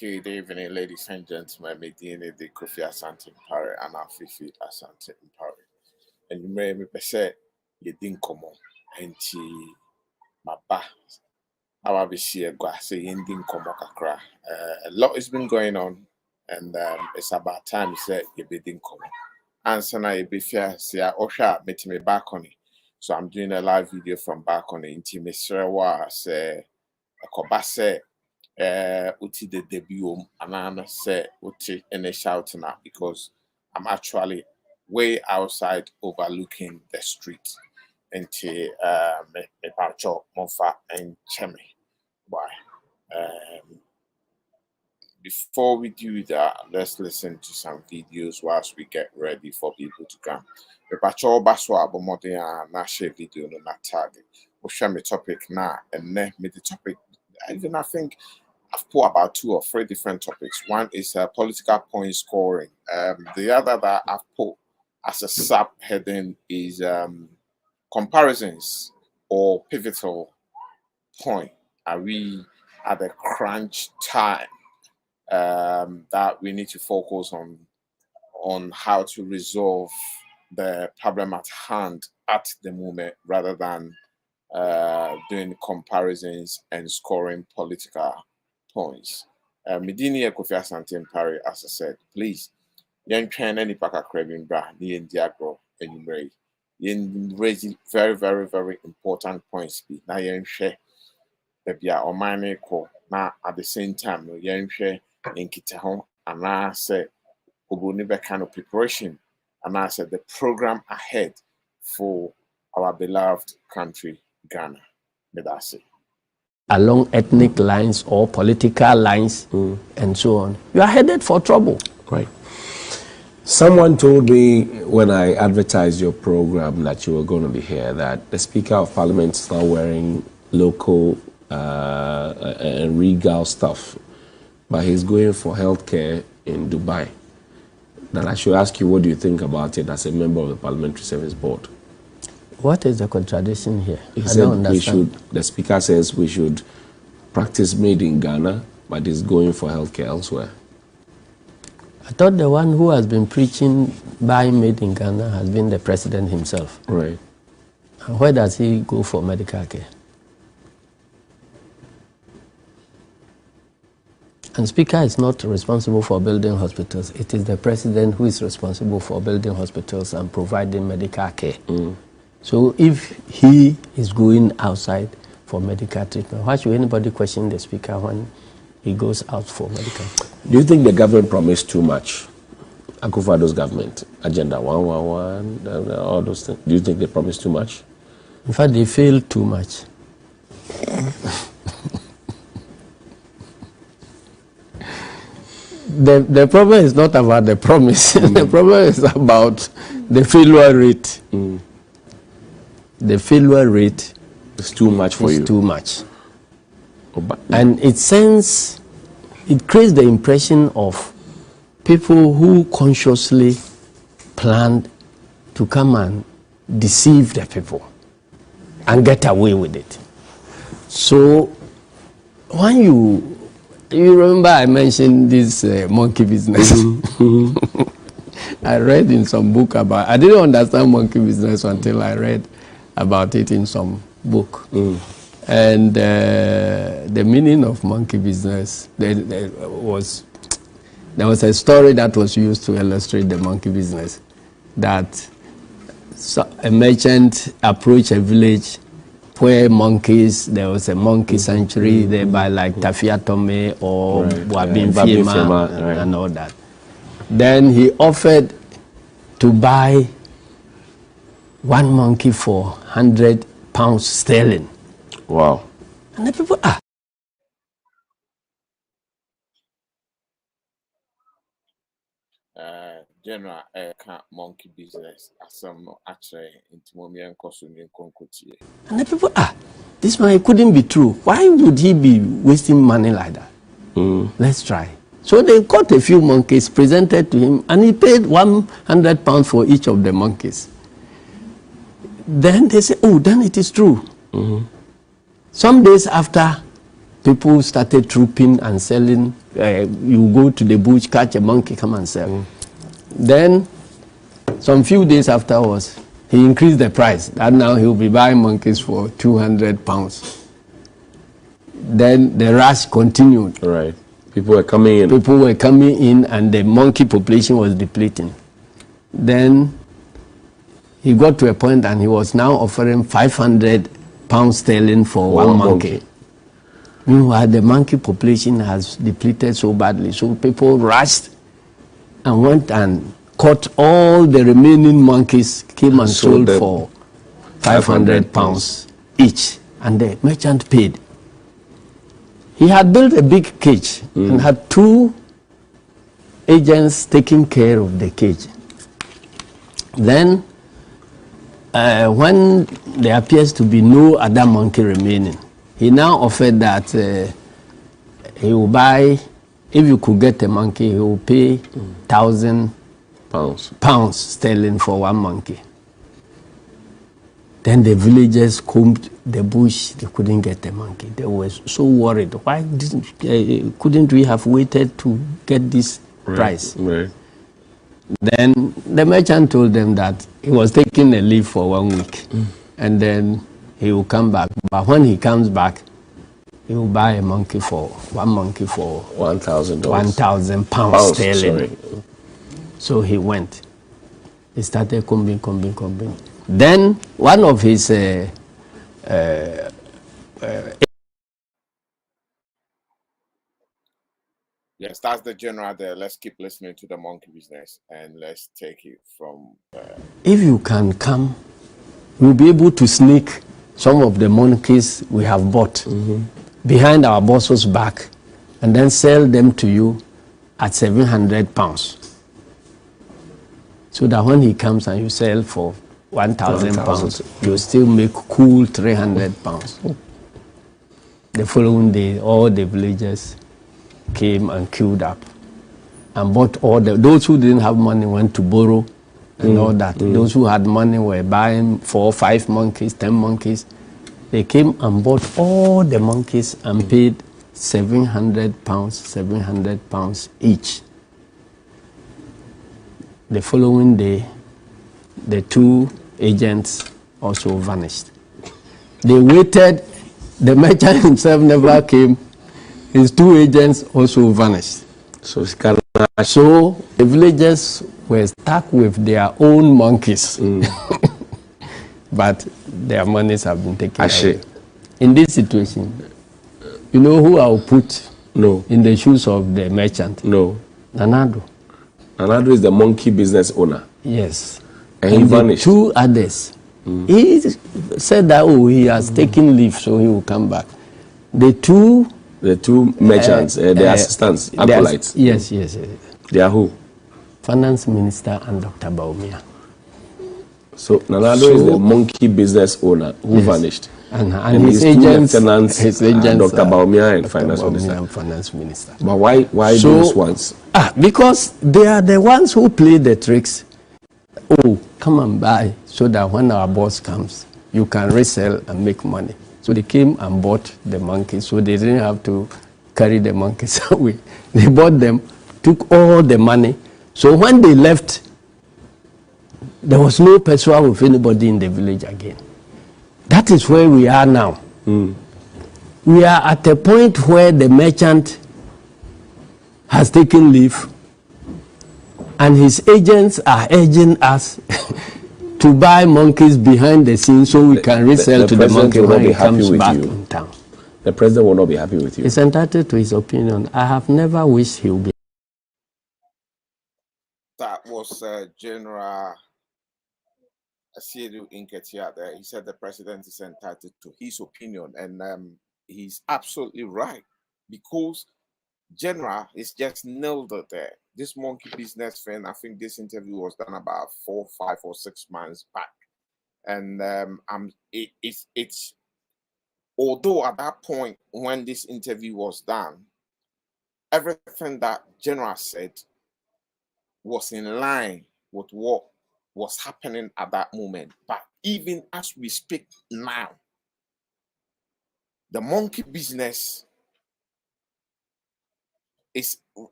Good evening, ladies and gentlemen. Medina de Kofi Asante Mpare and Afifi Asante Mpare. And you may be said, you didn't come on. And my ba. I'll be here, say, you didn't come on. A lot has been going on, and it's about time you said you didn't come on. Answer now, you be fair, say, Osha, meet me back on it. So I'm doing a live video from back on the intimate say, a kobase. Uti the debut and I'm say uti any shouting out because I'm actually way outside overlooking the street into me pacho monfa and chemi. Why? Before we do that, let's listen to some videos whilst we get ready for people to come. Me pacho baswa bomode na share video no na tag. We'll share my topic now and then me the topic. Even I think I've put about 2 or 3 different topics. One is political point scoring. The other that I've put as a subheading is comparisons or pivotal point. Are we at the crunch time that we need to focus on how to resolve the problem at hand at the moment rather than doing comparisons and scoring political points. Medini Kofi Asante Mpare, as I said, please, yen train any paka craving bra, ni en diagro, and you raise. Yen raise very, very, very important points. Be na yen share, baby, or mine ko na at the same time, no yen share in Kitahon, and I said, Obuni kind of preparation, and I said the program ahead for our beloved country, Ghana. That's it. Along ethnic lines or political lines and so on, you are headed for trouble. Right. Someone told me when I advertised your program that you were going to be here that the Speaker of Parliament is now wearing local and regal stuff, but he's going for healthcare in Dubai. Then I should ask you, what do you think about it as a member of the Parliamentary Service Board? What is the contradiction here? He said the Speaker says we should practice made in Ghana, but is going for healthcare elsewhere. I thought the one who has been preaching buy made in Ghana has been the president himself. Right. And where does he go for medical care? And Speaker is not responsible for building hospitals. It is the president who is responsible for building hospitals and providing medical care. So if he is going outside for medical treatment, why should anybody question the Speaker when he goes out for medical? Do you think the government promised too much? Akufo-Addo's government, Agenda 111, all those things. Do you think they promised too much? In fact, they failed too much. The problem is not about the promise. The problem is about the failure rate. The failure rate is too much for you. Too much. And it creates the impression of people who consciously planned to come and deceive the people and get away with it. So when you remember I mentioned this monkey business. I read in some book I didn't understand monkey business until I read about it in some book. And the meaning of monkey business, there was a story that was used to illustrate the monkey business, that a merchant approached a village where there was a monkey sanctuary there by like Tafia Tome or Wabin Fiema and all that. Then he offered to buy 1 monkey for 100 pounds sterling. Wow. And the people, General monkey business as some actually into mommy and consuming concourtier. And the people, this man couldn't be true. Why would he be wasting money like that? Let's try. So they caught a few monkeys, presented to him, and he paid 100 pounds for each of the monkeys. Then they say, oh, then it is true. Some days after, people started trooping and selling. You go to the bush, catch a monkey, come and sell. Then, some few days afterwards, he increased the price. And now he'll be buying monkeys for 200 pounds. Then the rush continued. Right. People were coming in. People were coming in, and the monkey population was depleting. Then he got to a point, and he was now offering 500 pounds sterling for one monkey. Meanwhile, the monkey population has depleted so badly. So people rushed and went and caught all the remaining monkeys, came and sold for 500 pounds each. And the merchant paid. He had built a big cage and had 2 agents taking care of the cage. Then, when there appears to be no other monkey remaining, he now offered that he will buy, if you could get a monkey, he will pay 1,000 pounds sterling for one monkey. Then the villagers combed the bush, they couldn't get the monkey. They were so worried. Why couldn't we have waited to get this price? Right. Then the merchant told them that he was taking a leave for 1 week, and then he will come back. But when he comes back, he will buy a monkey for $1,000. 1,000 pounds sterling. Sorry. So he went. He started combing. Then one of his Yes, that's the general there. Let's keep listening to the monkey business, and let's take it from if you can come, we'll be able to sneak some of the monkeys we have bought behind our boss's back and then sell them to you at 700 pounds. So that when he comes and you sell for 1,000 pounds, you still make cool 300 pounds. The following day, all the villagers came and queued up and bought all those who didn't have money went to borrow and all that. Those who had money were buying 4, 5 monkeys, 10 monkeys. They came and bought all the monkeys and paid 700 pounds each. The following day, the 2 agents also vanished. They waited. The merchant himself never came. His 2 agents also vanished. So the villagers were stuck with their own monkeys. But their monies have been taken away. In this situation, you know who I'll put in the shoes of the merchant? Nanado. Nanado is the monkey business owner. Yes. And he vanished. 2 others. He said that he has taken leave, so he will come back. The two merchants, the assistants, acolytes. Yes. They are who? Finance Minister and Dr. Bawumia. So Nanado is the monkey business owner who vanished. And his agents, Dr. Bawumia and Finance Minister. But why those ones? Because they are the ones who play the tricks. Oh, come and buy, so that when our boss comes, you can resell and make money. So they came and bought the monkeys, so they didn't have to carry the monkeys away. They bought them, took all the money. So when they left, there was no pursuit with anybody in the village again. That is where we are now. We are at a point where the merchant has taken leave, and his agents are urging us to buy monkeys behind the scenes so we can resell to the monkey when he comes back in town. The president will not be happy with you. He's entitled to his opinion. I have never wished he would be. That was General Asiedu Inketia there. He said the president is entitled to his opinion, and he's absolutely right, because General is just nailed it there. This monkey business thing, I think this interview was done about 4, 5, or 6 months back, and it's although at that point when this interview was done, everything that General said was in line with what was happening at that moment. But even as we speak now, the monkey business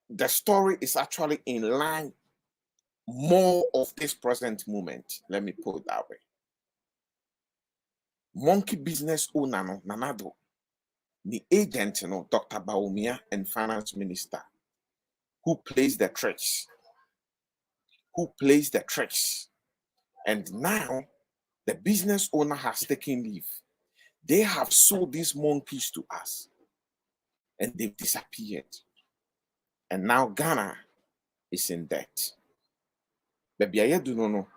the story is actually in line more of this present moment. Let me put it that way. Monkey business owner no Nanado, the agent no Dr. Baumia and finance minister who plays the tricks. And now the business owner has taken leave. They have sold these monkeys to us and they've disappeared. And now Ghana is in debt. Baby, I do not know.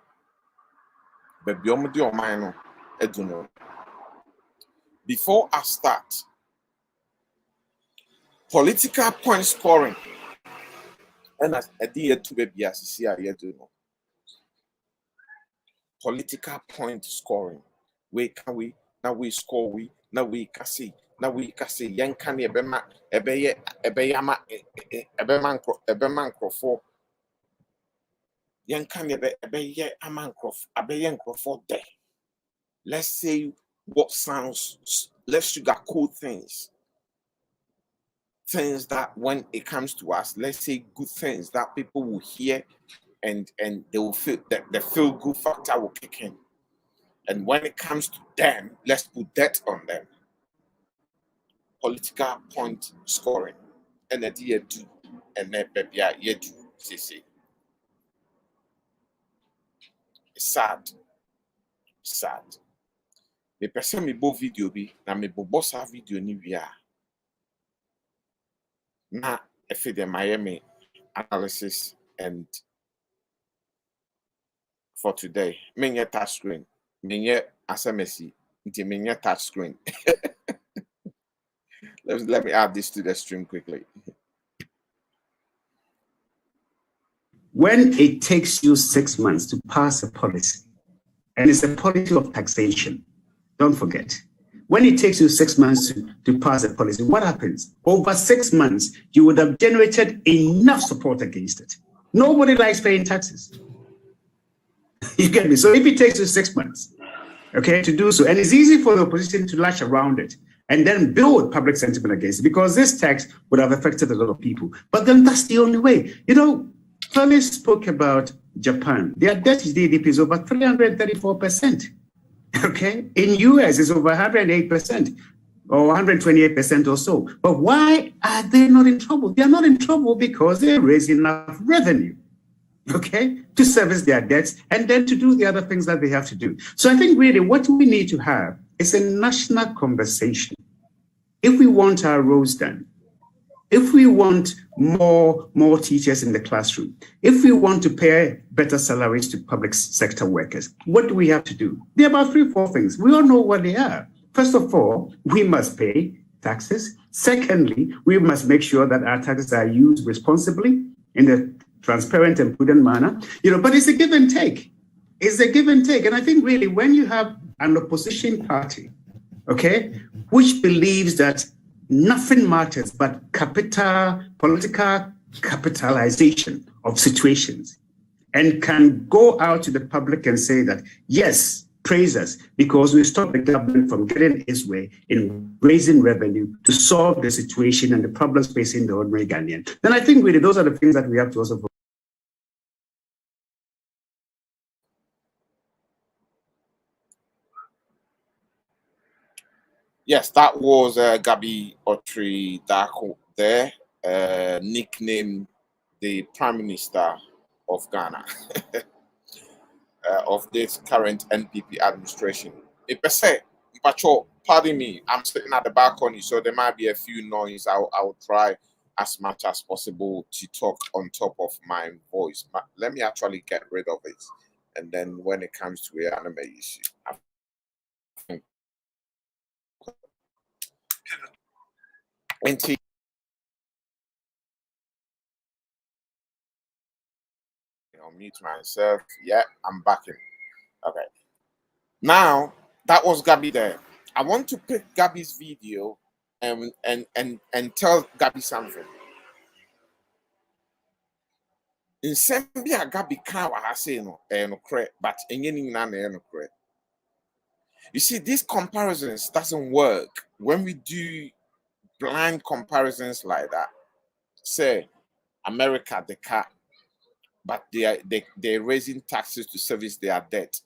Baby, I do know. Before I start, political point scoring. And as a dear to baby, as see, I do know. Political point scoring. Where can we? Now we score, now we can see. Now we can see. Young can ebema crofo. Young can ebeye a man crofo there. Let's say what sounds, let's sugarcoat things. Things that when it comes to us, let's say good things that people will hear and they will feel that the feel good factor will kick in. And when it comes to them, let's put that on them. Political point scoring. And a year two, and then baby year two, CC. It's sad. Sad. Me person me bo video bi na me bo bossa video ni wia. Na efe the Miami analysis and for today. Menye touch screen. Menye SMS. Menye touch screen. Let me add this to the stream quickly. When it takes you 6 months to pass a policy, and it's a policy of taxation, don't forget. When it takes you 6 months to pass a policy, what happens? Over 6 months, you would have generated enough support against it. Nobody likes paying taxes. You get me? So if it takes you 6 months, okay, to do so, and it's easy for the opposition to latch around it and then build public sentiment against it, because this tax would have affected a lot of people. But then that's the only way. You know, Femi spoke about Japan. Their debt to GDP is over 334%. Okay, in US it's over 108% or 128% or so. But why are they not in trouble? They are not in trouble because they raise enough revenue, okay, to service their debts and then to do the other things that they have to do. So I think really what we need to have is a national conversation. If we want our roads done, if we want more teachers in the classroom, if we want to pay better salaries to public sector workers, what do we have to do? There are about 3-4 things. We all know what they are. First of all, we must pay taxes. Secondly, we must make sure that our taxes are used responsibly in a transparent and prudent manner. You know, but it's a give and take. It's a give and take. And I think really when you have an opposition party, okay, which believes that nothing matters but political capitalization of situations, and can go out to the public and say that, yes, praise us because we stopped the government from getting its way in raising revenue to solve the situation and the problems facing the ordinary Ghanaian. Then I think really those are the things that we have to also. Yes, that was Gabi Otri Darko there, nicknamed the Prime Minister of Ghana, of this current NPP administration. Pardon me, I'm sitting at the balcony, so there might be a few noise. I'll try as much as possible to talk on top of my voice. But let me actually get rid of it. And then when it comes to the anime issue, I'll mute myself. Yeah, I'm back in. Okay. Now that was Gabi there. I want to pick Gabi's video and tell Gabi something. In Sambia, Gabi can't say no, but you see, these comparisons doesn't work when we do blind comparisons like that. say America the car, but they're raising taxes to service their debt.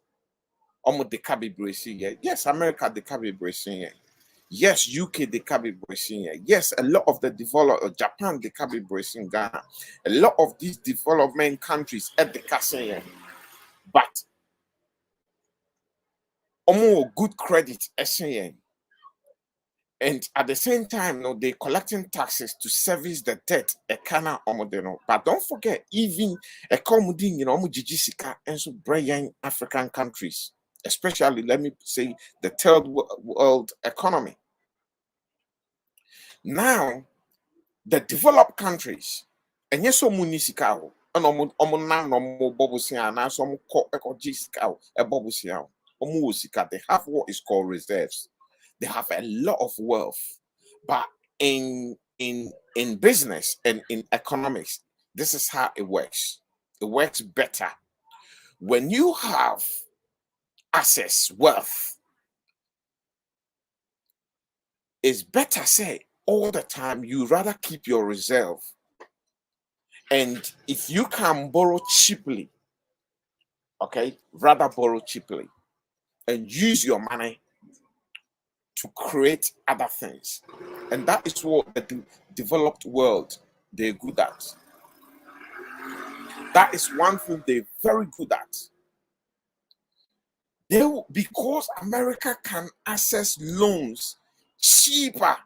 Almost the car be bracing. Yes, America the car be bracing. Yes, UK the car be bracing. Yes, a lot of the developed Japan the car be bracing. Ghana, a lot of these development countries at the castle, but almost good credit, and at the same time, no, they collecting taxes to service the debt. But don't forget, even accommodating, Jijisika and so brilliant African countries, especially let me say the third world economy. Now, the developed countries, and yes, so municipal, and they have what is called reserves. They have a lot of wealth, but in business and in economics, this is how it works. It works better when you have access wealth. It's better say all the time you rather keep your reserve, and if you can borrow cheaply, okay, rather borrow cheaply and use your money to create other things. And that is what the developed world they're good at. That is one thing they're very good at. Because America can access loans cheaper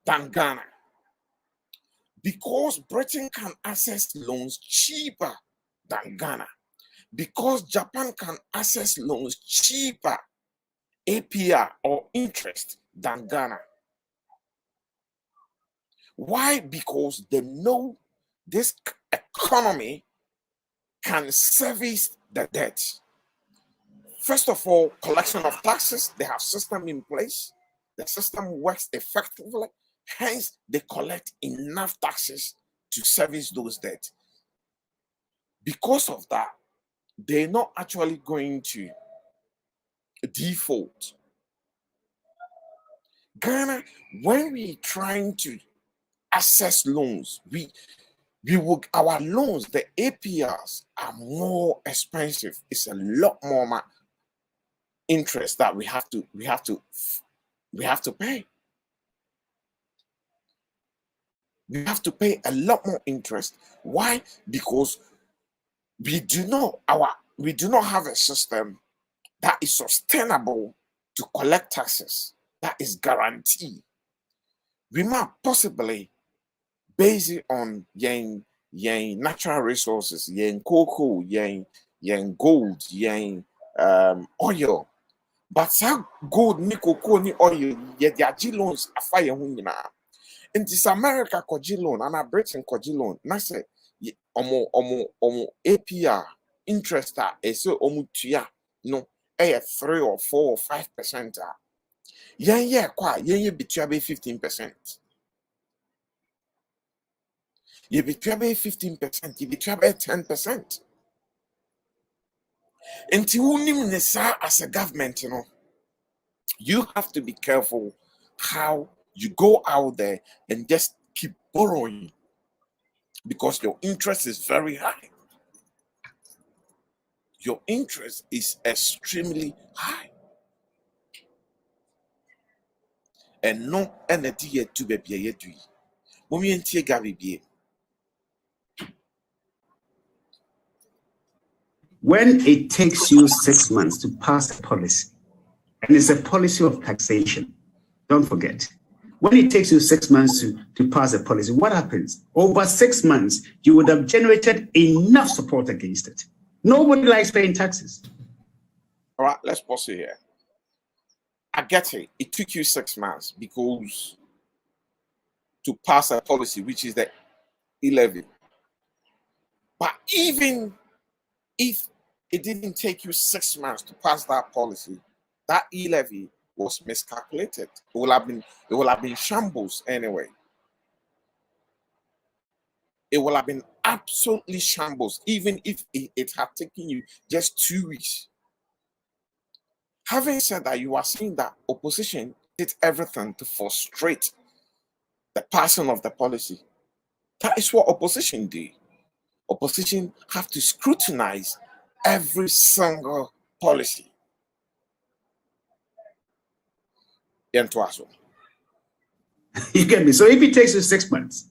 than Ghana. Because Britain can access loans cheaper than Ghana. Because Japan can access loans cheaper APR or interest than Ghana. Why? Because they know this economy can service the debt. First of all, collection of taxes, they have system in place. The system works effectively. Hence, they collect enough taxes to service those debts. Because of that, they're not actually going to default. Ghana, when we're trying to access loans, our loans, the APRs are more expensive. It's a lot more interest that we have to pay. We have to pay a lot more interest. Why? Because we do not have a system that is sustainable to collect taxes. That is guaranteed. We might possibly base it on yen natural resources, yen cocoa, yen gold, yen oil. But some gold, ni cocoa, ni oil, their loans are fire. In this America koji loan and a Britain koji loan, na say omo APR interest is so omutia no 3 or 4 or 5%. Yen between 15%. You between 15%, you between 10%. Until as a government, you have to be careful how you go out there and just keep borrowing because your interest is very high. Your interest is extremely high. And no energy to be baby. When it takes you 6 months to pass a policy, and it's a policy of taxation, don't forget, when it takes you 6 months to pass a policy, what happens? Over 6 months, you would have generated enough support against it. Nobody likes paying taxes. All right, let's pause it here. I get it. It took you 6 months because to pass a policy, which is the e-levy. But even if it didn't take you 6 months to pass that policy, that e-levy was miscalculated. It will have been shambles anyway. It will have been absolutely shambles, even if it had taken you just 2 weeks. Having said that, you are saying that opposition did everything to frustrate the passing of the policy. That is what opposition do. Opposition have to scrutinize every single policy. You get me? So if it takes you 6 months,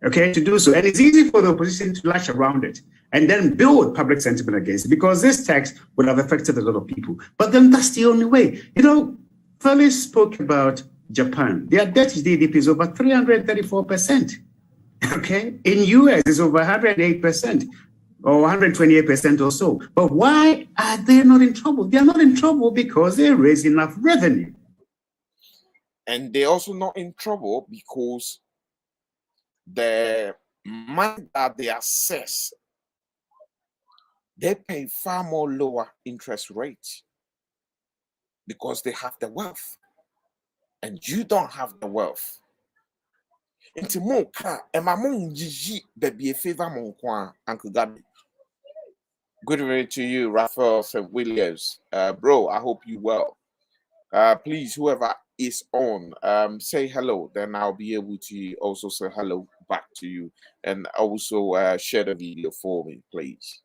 okay, to do so, and it's easy for the opposition to lash around it and then build public sentiment against it, because this tax would have affected a lot of people. But then that's the only way. You know, Felix spoke about Japan. Their debt to GDP is over 334%. Okay, in US it's over 108% or 128% or so. But why are they not in trouble? They are not in trouble because they raise enough revenue. And they're also not in trouble because the money that they assess, they pay far more lower interest rates because they have the wealth and you don't have the wealth. Into more car and my mom baby a favor mon Uncle Gabby. Good evening to you, Raphael St. Williams. Bro, I hope you well. Please, whoever is on, say hello, then I'll be able to also say hello back to you, and also share the video for me, please.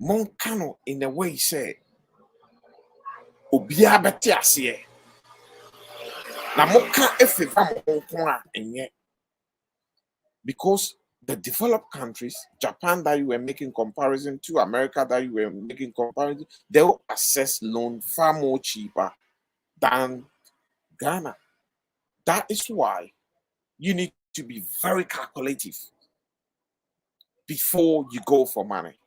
Monkano in a way say Obia Batiasie. Na moka efeva monkwa enye. Because the developed countries, Japan that you were making comparison to, America that you were making comparison, they will access loan far more cheaper than Ghana. That is why you need to be very calculative before you go for money.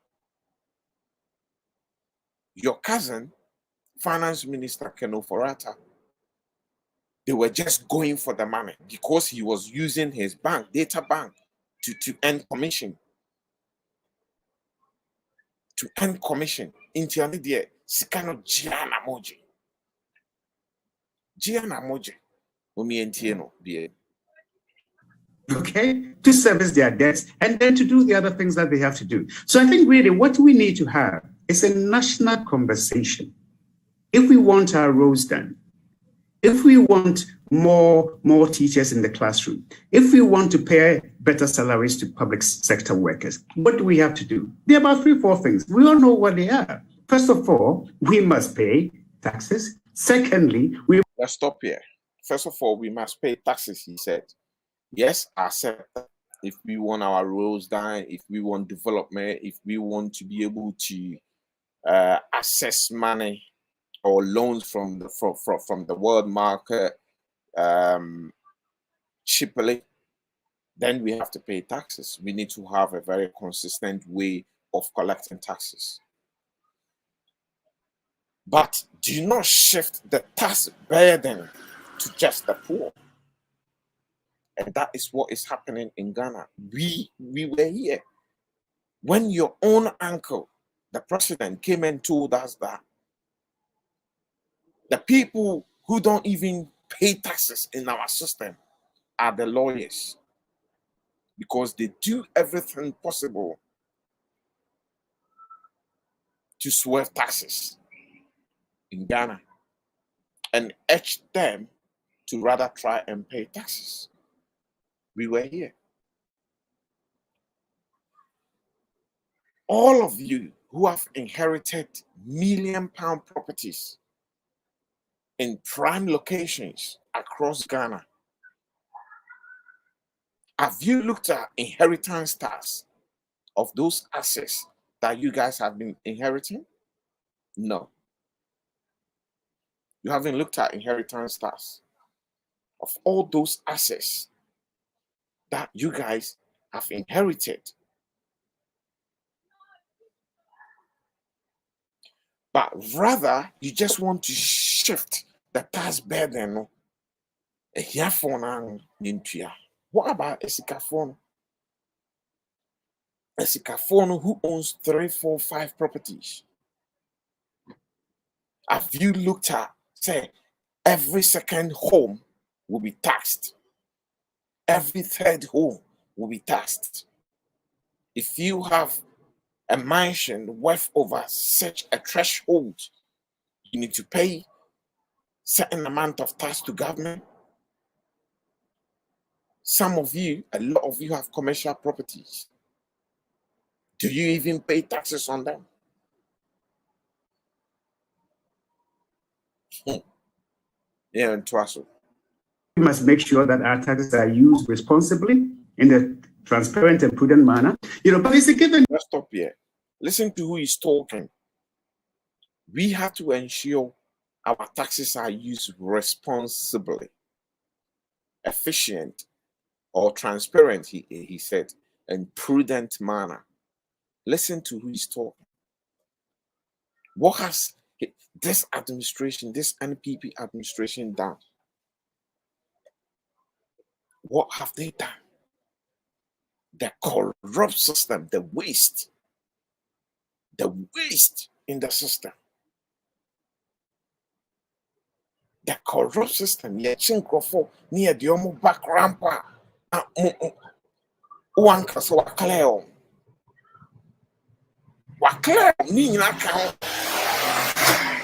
Your cousin, Finance Minister Keno Forata, they were just going for the money because he was using his bank, data bank, to earn commission. To earn commission. Into an idea, Sikano Gianna Moji. Gianna Moji. Okay, to service their debts and then to do the other things that they have to do. So I think really what we need to have is a national conversation. If we want our roads done, if we want more teachers in the classroom, if we want to pay better salaries to public sector workers, what do we have to do? There are about 3-4 things. We all know what they are. First of all, we must pay taxes. Secondly, let's stop here. First of all, we must pay taxes, he said. Yes, I accept that. If we want our roads done, if we want development, if we want to be able to access money or loans from the world market cheaply, then we have to pay taxes. We need to have a very consistent way of collecting taxes. But do not shift the tax burden to just the poor. And that is what is happening in Ghana. We were here when your own uncle, the president, came and told us that the people who don't even pay taxes in our system are the lawyers, because they do everything possible to swerve taxes in Ghana and urge them to rather try and pay taxes. We were here. All of you who have inherited million-pound properties in prime locations across Ghana, have you looked at inheritance tax of those assets that you guys have been inheriting? No. You haven't looked at inheritance tax of all those assets that you guys have inherited. But rather, you just want to shift the tax burden. What about Esikafono? Esikafono who owns 3, 4, 5 properties? Have you looked at, say, every second home will be taxed? Every third home will be taxed. If you have a mansion worth over such a threshold, you need to pay certain amount of tax to government. Some of you, a lot of you have commercial properties. Do you even pay taxes on them? Yeah, and Twaso. We must make sure that our taxes are used responsibly in a transparent and prudent manner. But it's a given. Let's stop here. Listen to who is talking. We have to ensure our taxes are used responsibly, efficient, or transparent, he said, and prudent manner. Listen to who is talking. What has this administration, this NPP administration done? What have they done? The corrupt system, the waste in the system. The corrupt system, yeah, chinkofo near the omo back rampa. One case wakleo. Wakleo, ni na count.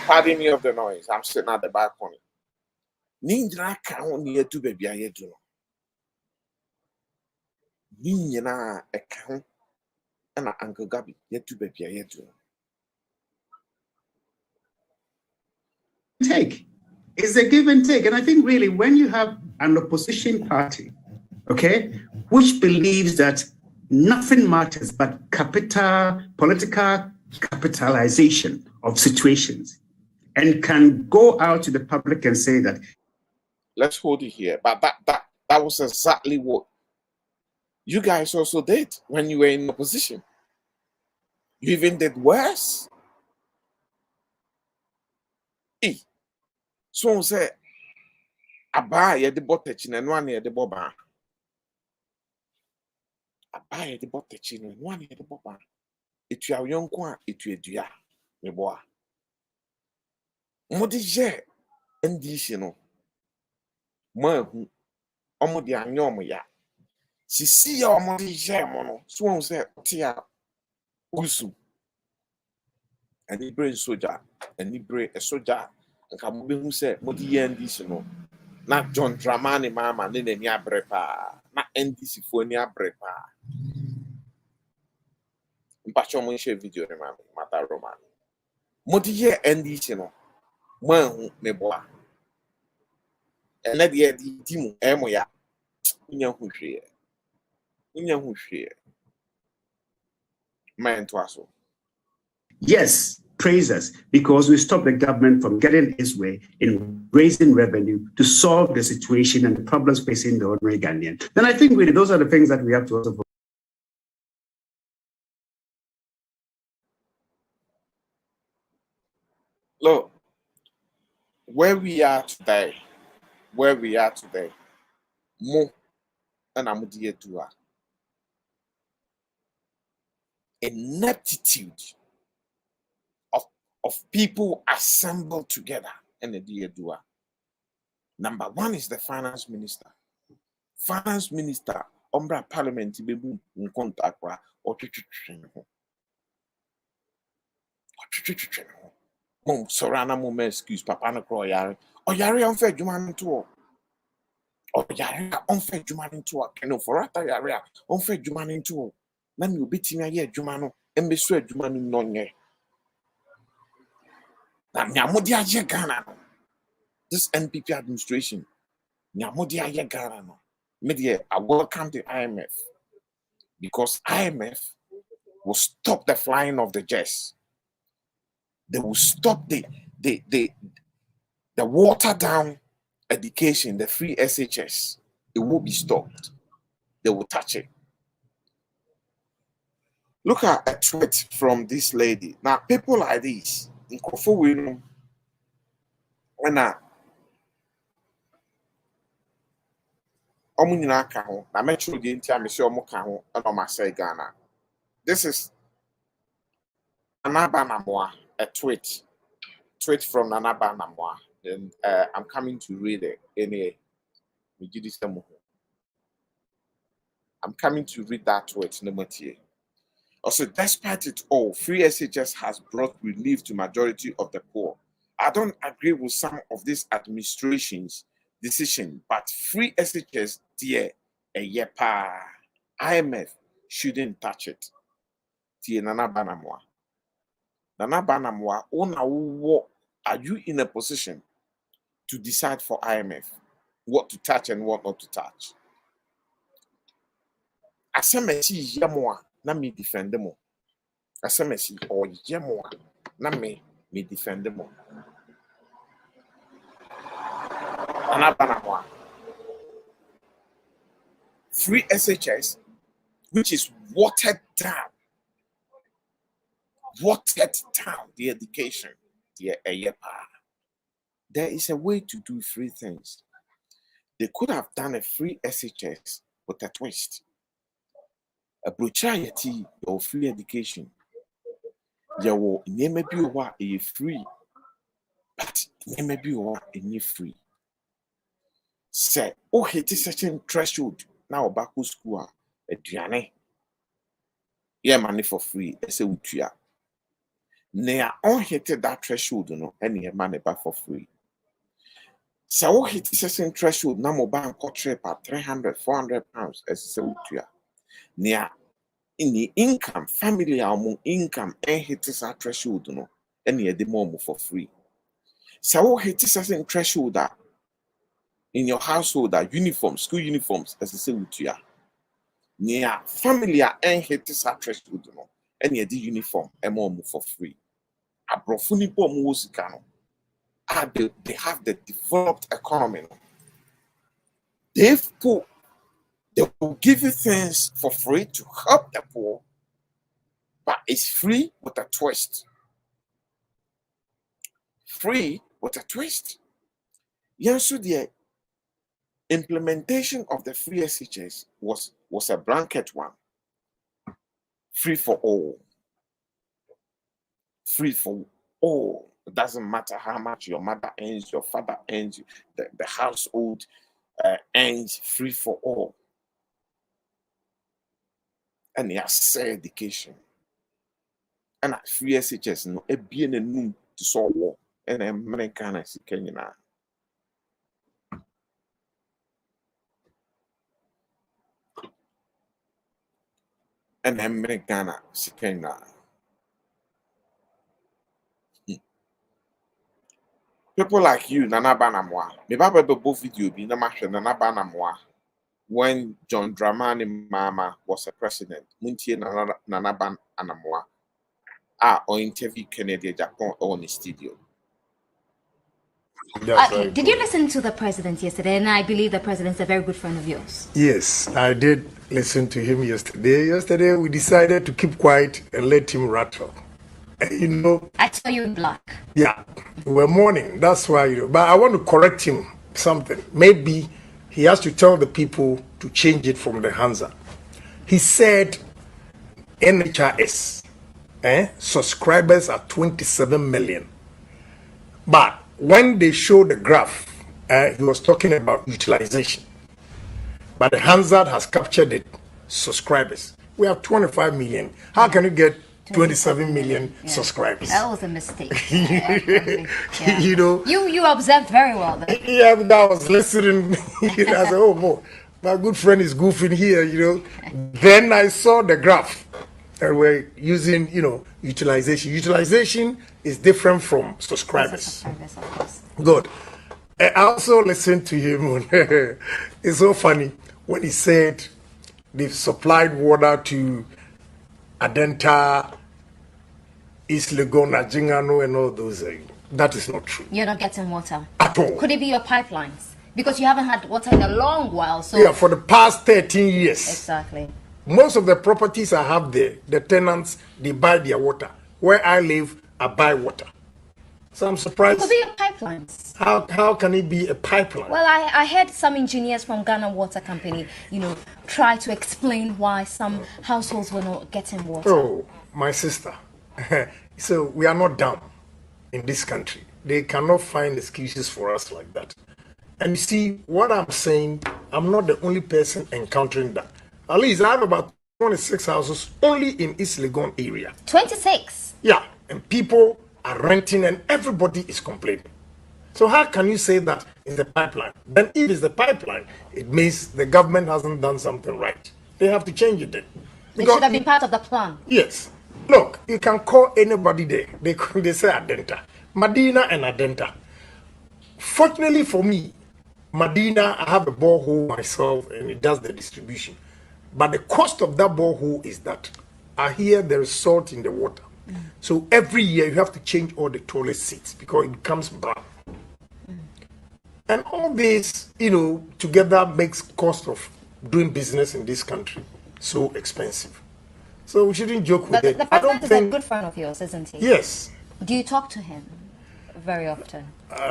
Pardon me of the noise. I'm sitting at the balcony. Ni na count near to baby I do. Ni na account and Uncle Gabby yet to baby I do. Take. It's a give and take. And I think really when you have an opposition party, okay, which believes that nothing matters but political capitalization of situations, and can go out to the public and say that. Let's hold it here. But that was exactly what you guys also did when you were in opposition. You even did worse. So say, Abaya the botechin and 1 year the boba. Abaya the botechin and 1 year the boba. It you are young qua, it you do ya, me boy. Modije, and this, you know. Mo, Omodi and Yomoya. See your modije mono, so say, Tia Usu. And he brain soldier, and he brain a soldier. And come who said, Modi and this, you know. Not John Dramani Mama, Nene Nia Brepa, not NDC for Nia Brepa. Mpacho mo share video remember Mata Roman. Modi ye NDC, you know. Mo me boa. And let the Timu Emoya. Unya who share. Man to us. Yes, praise us, because we stopped the government from getting its way in raising revenue to solve the situation and the problems facing the ordinary Ghanaian. Then I think really those are the things that we have to also. Look, where we are today, mo and Amudia Dua. Ineptitude of people assembled together in the dear Dua. Number one is the finance minister. Finance minister, Umbra Parliament, Bebu, contact or Sorana Mum excuse Papa no Croyari, or Yari unfair Juman to or Yari unfair Juman to a canoe for Rata Yaria, unfair Juman to. Then you beat me a year Jumano, and be sweat Juman non ye. Namudia Yagana. This NPP administration, Namudia Yagana. Media, I welcome the IMF because IMF will stop the flying of the jets. They will stop the water down education, the free SHS. It will be stopped. They will touch it. Look at a tweet from this lady. Now, people like this, in Kofu Winu, when na metro di nti amese omo ka ho na o ma say Ghana. This is Anaba Namoa, a tweet from Anaba Namoa. And I'm coming to read it. I'm coming to read that tweet. Also, despite it all, free SHS has brought relief to majority of the poor, I don't agree with some of this administration's decision, but free SHS, dear, a yepa, IMF shouldn't touch it. Dear Nana Banamwa. Nana Banamwa, are you in a position to decide for IMF what to touch and what not to touch? Asemesi yamoa na me defend them. Asemesi or yamoa na me defend them. Anabanamwa. Free SHS, which is watered down, the education, the AYEPA. There is a way to do three things. They could have done a free SHS with a twist. A brutality or free education. There will never be a free, but never be a free. Say, oh, it is such a threshold now back to school. A diane. Yeah, money for free. I say, Utia. Near on hit that threshold, no, any money back for free. So, hit such a threshold now bank trip at 300, 400 pounds as a Utia. Near in the income, family among income, and hit that threshold, no, any the moment for free. So, hit such a threshold that in your household that uniforms, school uniforms, as I say with you, near family and hit this threshold, no, any the uniform, and more for free. A brofuni po musicano. They have the developed economy. They will give you things for free to help the poor, but it's free with a twist. Free with a twist. Yes, so the implementation of the free SHS was a blanket one. Free for all. Free for all. It doesn't matter how much your mother earns, your father earns, the household earns, free for all. And yes, education. And at free SHS, no, it being a new to solve war. And American as Kenyan. And American as Kenyan. People like you, Nana Banamwa, me baba both video be Nana Banamwa when John Dramani Mama was a president. Muntie Nana Banamwa or interview Kennedy Japan on the studio. Okay. Did you listen to the president yesterday? And I believe the president's a very good friend of yours. Yes, I did listen to him yesterday. Yesterday we decided to keep quiet and let him rattle. You know, I saw you in black. Yeah, we were mourning. That's why, but I want to correct him something. Maybe he has to tell the people to change it from the Hansa. He said NHIS subscribers are 27 million. But when they showed the graph, he was talking about utilization. But the Hansard has captured it, subscribers. We have 25 million. How can you get 27 million subscribers? That was a mistake. Yeah. You know, you observed very well. Yeah, but I was listening. I said, oh, boy, my good friend is goofing here, Then I saw the graph and we're using, utilization. Utilization is different from subscribers. Of course. Good. I also listened to him. It's so funny when he said they've supplied water to Adenta, East Legon, Jingano, and all those. That is not true. You're not getting water at all. Could it be your pipelines? Because you haven't had water in a long while. So yeah, for the past 13 years. Exactly. Most of the properties I have there, the tenants, they buy their water. Where I live, I buy water. So I'm surprised. It could be your pipelines. How can it be a pipeline? Well, I heard some engineers from Ghana Water Company, try to explain why some households were not getting water. Oh, my sister. So we are not dumb in this country. They cannot find excuses for us like that. And you see, what I'm saying, I'm not the only person encountering that. At least I have about 26 houses only in East Legon area. 26? Yeah, and people are renting and everybody is complaining. So how can you say that in the pipeline? Then if it's the pipeline, it means the government hasn't done something right. They have to change it then. It should have been part of the plan. Yes. Look, you can call anybody there. They say Adenta. Medina and Adenta. Fortunately for me, Medina, I have a borehole myself and it does the distribution. But the cost of that borehole is that I hear there is salt in the water. So every year you have to change all the toilet seats because it becomes brown. And all this, together makes cost of doing business in this country so expensive. So we shouldn't joke with it. The president is a good friend of yours, isn't he? Yes. Do you talk to him very often?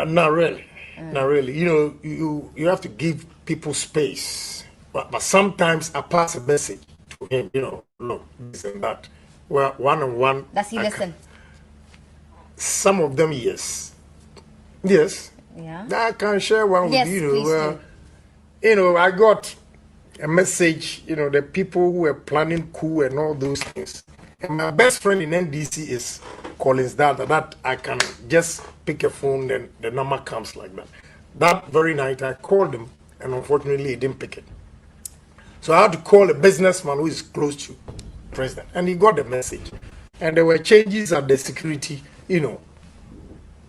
Not really. Not really. You have to give people space. But sometimes I pass a message to him, look, this and that. Well, one-on-one. Does he listen? Some of them, yes. Yes. Yeah. I can share one Yes, with you. please do. I got a message, the people who were planning coup and all those things. And my best friend in NDC is Collins Data. That I can just pick a phone and the number comes like that. That very night I called him and unfortunately he didn't pick it. So I had to call a businessman who is close to president and he got the message. And there were changes at the security,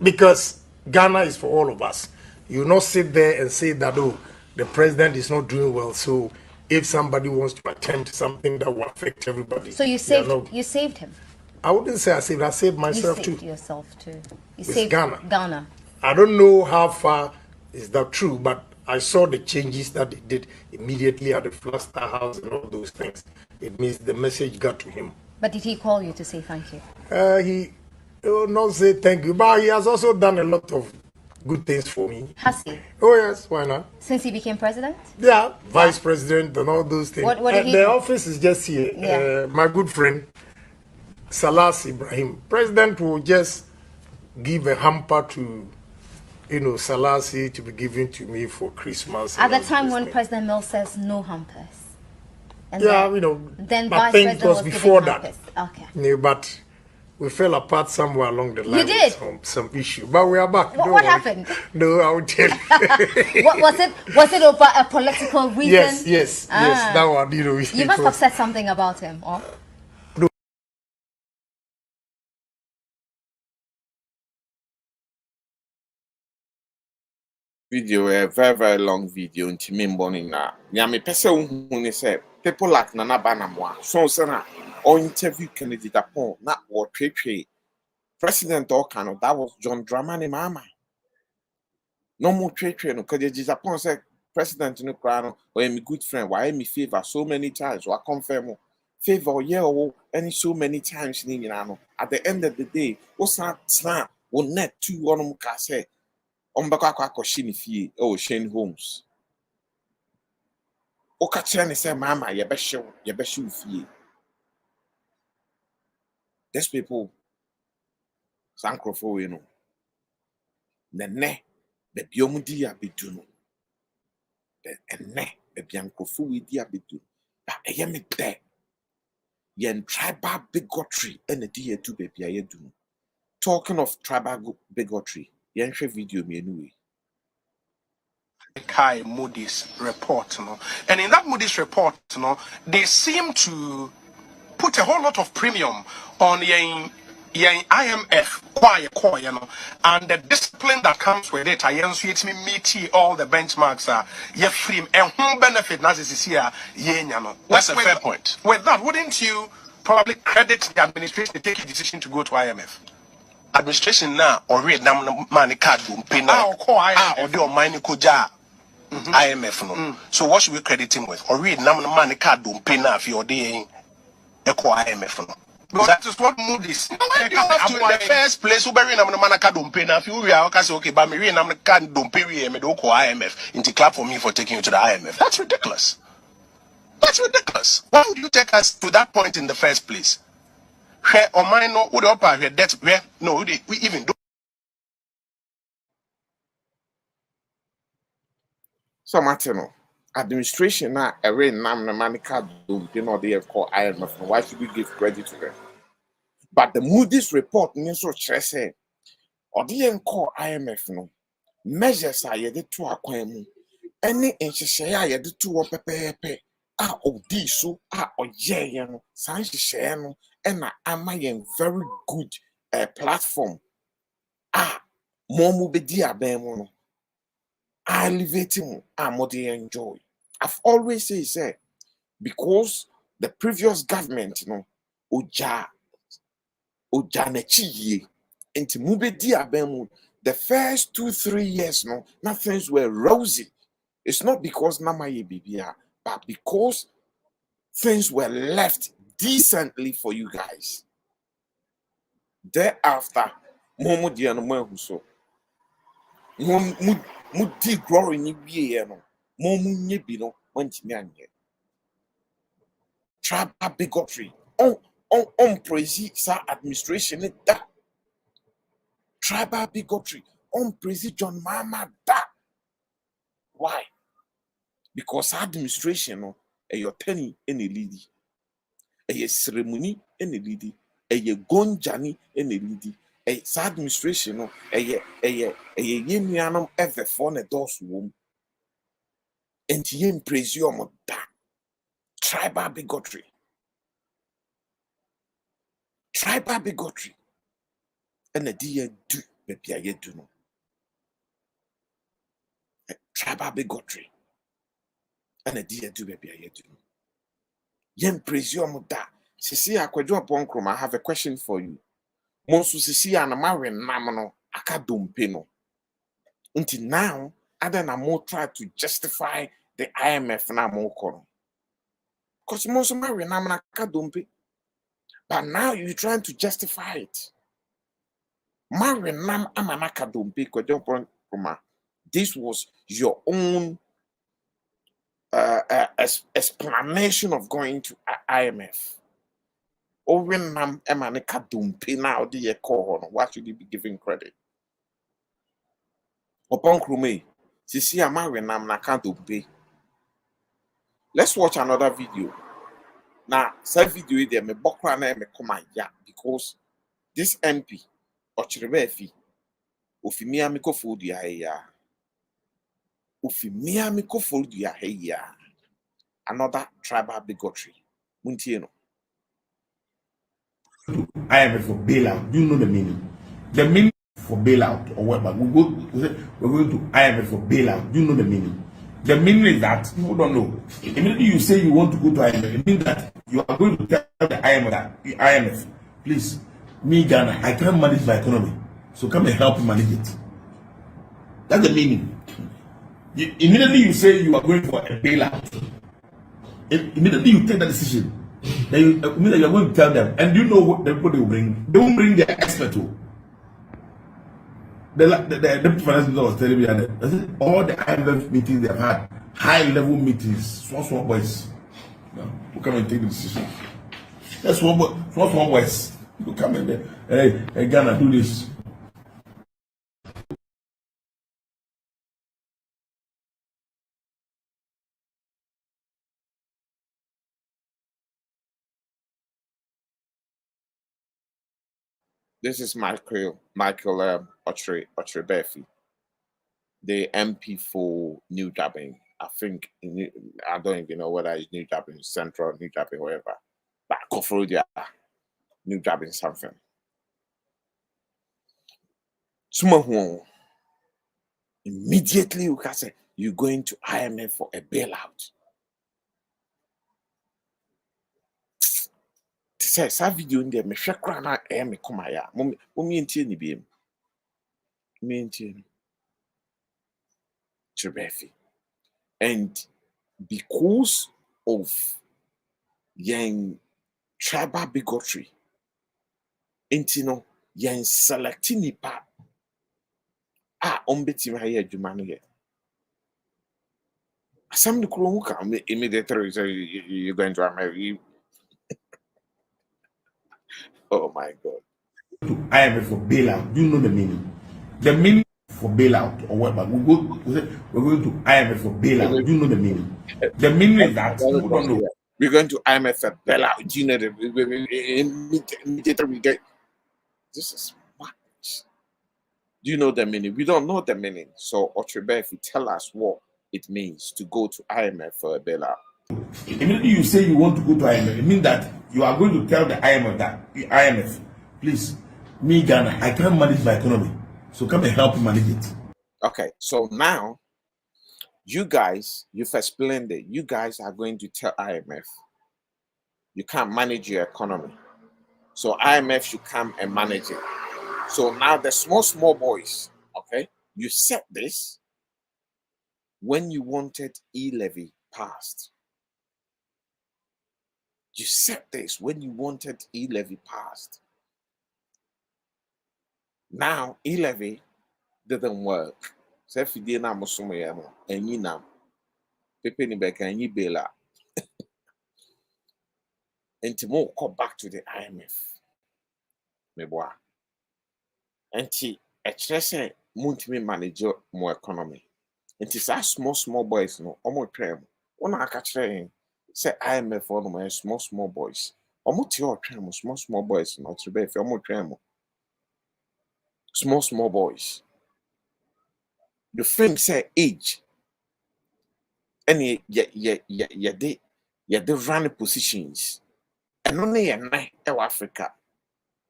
because Ghana is for all of us. You not sit there and say that, oh, the president is not doing well. So if somebody wants to attempt something that will affect everybody. So you saved him. I wouldn't say I saved myself you too. saved yourself too. You With saved Ghana. Ghana. I don't know how far is that true, but I saw the changes that they did immediately at the Fluster House and all those things. It means the message got to him. But did he call you to say thank you? He will not say thank you, but he has also done a lot of good things for me. Has he? Oh yes, why not? Since he became president? Yeah, vice president and all those things. What did he the do? office is just here. Yeah. My good friend, Salas Ibrahim. President will just give a hamper to, Salasi to be given to me for Christmas. At the time when President Mills says no hampers. And Yeah, then I Vice think President it was was before giving that. hampers. Okay. Yeah, but we fell apart somewhere along the line. did? With some issue, but we are back. What Don't worry. happened? No, I will tell you. What was it? Was it over a political reason? Yes. That one, You must have said something about him, or? Video, a very, very long video in Timimboning now. Yami Pesa Huni said, people like Nana Banamwa, so sana, or interview Kennedy Dapon, not or trade. President Okano, that was John Dramani Mama. No more trade, no, because Japan said, President Nukrano, or a good friend, why me favor so many times, or confirm favor, any so many times in Inano. At the end of the day, what's not snap, will net 2 on Mukase. Shane Holmes. Okachani say, Mama, yebeshu fee. These people, Sankrofo, Nene, the Biomudia biduno. And ne, the Biancofu dia bidu. But I am it there. Yen tribal bigotry and the dear to baby I do. Talking of tribal bigotry. Video me anyway. Kai Moody's report, and in that Moody's report, they seem to put a whole lot of premium on the IMF, and the discipline that comes with it. I answer it meet all the benchmarks are free and whom benefit is here. That's a fair point. With that, wouldn't you probably credit the administration to take a decision to go to IMF? Administration now or read money card pay now or the money koja IMF no. So what should we credit him with? Or read money card pay now if you're the echo IMF no. But that is what Moody's. You have to in the first place who bury money card pay now if you are okay, but me read card don't pay me do call IMF into clap for me for taking you to the IMF. That's ridiculous. That's ridiculous. Why would you take us to that point in the first place? Or mine no would up here debt where no we even do. So Martino, administration now a rain nam the money card don't they have called IMF. Why should we give credit to them? But the Moody's report means so say Or the call IMF no measures are yet to acquire any nhyehyɛ a yɛde to wɔ pɛpɛɛpɛ a ɔdi so a ɔyɛɛyɛ no saa nhyehyɛeɛ no ɛna ama yɛn very good platform a mo bɛdi abɛn mu no elevate mu a mo de enjoy. I've always say because the previous government no oja n'akyi yie nti mo bɛdi abɛn mu the first 2-3 years no things were rosy. It's not because Namaye Bibia, but because things were left decently for you guys. Thereafter, Momo Diano Mohuso. Mudi glory ni bieno. Momu nyebino wentimianye. Tribal bigotry. On prezi sa administration da. Tribal bigotry. On prezi John Mama da. Why? Because administration no your tenny any lady, a ceremony any lady, a gonjani any lady, a administration no a yemianum ever for a doors womb, and yem presume that tribal bigotry, and a dear do maybe I yet to know tribal bigotry. And a dear do baby, I do. Yen presume that. Sisi akwadwo ponkrom, I have a question for you. Monsu sisi anamare namano akadumpe no. Until now, other na more try to justify the IMF na more kono. Because monsu mare namana akadumpe. But now you're trying to justify it. Mare nam amanaka dumpe kwadwo ponkrom. This was your own explanation of going to IMF. Or when I'm Emanika Dumpi now, the call, why should he be giving credit? Upon Krume, Sisi Amari Nam Naka Dumpi. Let's watch another video. Now, that video there, me bokra na me come ya because this MP, Ochrebefi, Ufimia Miko food ya ya. Ufimia Miko food ya ya. Another tribal bigotry. Muntieno. IMF for bailout. Do you know the meaning? The meaning for bailout or what? But we're going to IMF for bailout. Do you know the meaning? The meaning is that people don't know. Immediately you say you want to go to IMF, it means that you are going to tell the IMF that IMF, please, me Ghana, I can't manage my economy, so come and help me manage it. That's the meaning. Immediately you say you are going for a bailout. Immediately you take that decision. Then you mean that you're going to tell them, and you know what the people they will bring. They won't bring their expert to. The deputy finance minister was telling me that all the IMF meetings they've had, high level meetings, small boys, who come and take the decision. That's small boys who come and hey, Ghana, do this. This is Michael Ochrebefi, the MP for New Dublin. I think I don't even know whether it's New Dublin Central, New Dublin, wherever. But Kofodia, New Dublin something. Sumahuon. Immediately you can say you're going to IMF for a bailout. Say sa video in there me hwe kra na me koma ya mo mi entie ni biem me entie Trebefi. And because of yang tribal bigotry intino yang selecting nipa ombeti ma ye adwuma no ye asam ni kuro hu ka immediately say you're going to America. Oh my God. IMF for bailout. Do you know the meaning? The meaning for bailout or what? But we're going to IMF for bailout. Do you know the meaning? The meaning is that people don't know. We're going to IMF for bailout. Do you know immediately we get this is much. Do you know the meaning? We don't know the meaning. So, Otribe, if you tell us what it means to go to IMF for a bailout. Immediately you say you want to go to IMF, it means that you are going to tell the IMF that, IMF, please, me, Ghana, I can't manage my economy. So come and help me manage it. Okay, so now you guys, you've explained it. You guys are going to tell IMF you can't manage your economy. So IMF should come and manage it. So now the small boys, okay, you said this when you wanted e-levy passed. You said this when you wanted e-levy passed. Now e-levy didn't work. So if you didn't have and you know, people in back and you bail out. And to come back to the IMF. Meboa. And actually say multi manage more economy. And it's our small boys no almost tram. One I catch say IMF for my small boys. Almost your tram small boys no to be if almost tram. Small boys. The thing say age. And they run positions. And only a night Africa.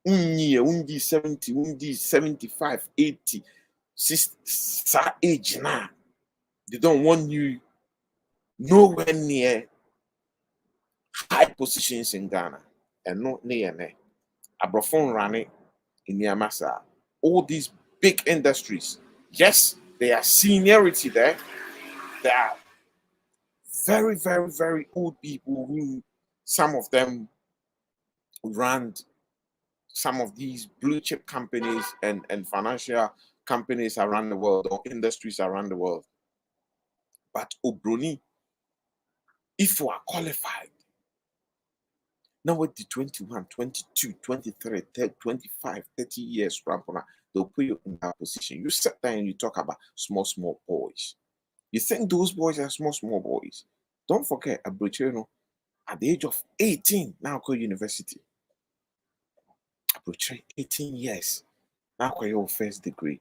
Undi 70, undi 75, 80, 60 age now. They don't want you nowhere near high positions in Ghana. And no near ne. Abrafon running in Yamasa. All these big industries. Yes, they are seniority there. They are very, very, very old people who some of them ran some of these blue chip companies and financial companies around the world or industries around the world. But Obroni, if you are qualified, now with the 21, 22, 23, 30, 25, 30 years, they'll put you in that position. You sit there and you talk about small boys. You think those boys are small boys. Don't forget, Abrocheno, at the age of 18, now go university. Abrocheno, 18 years, now go your first degree.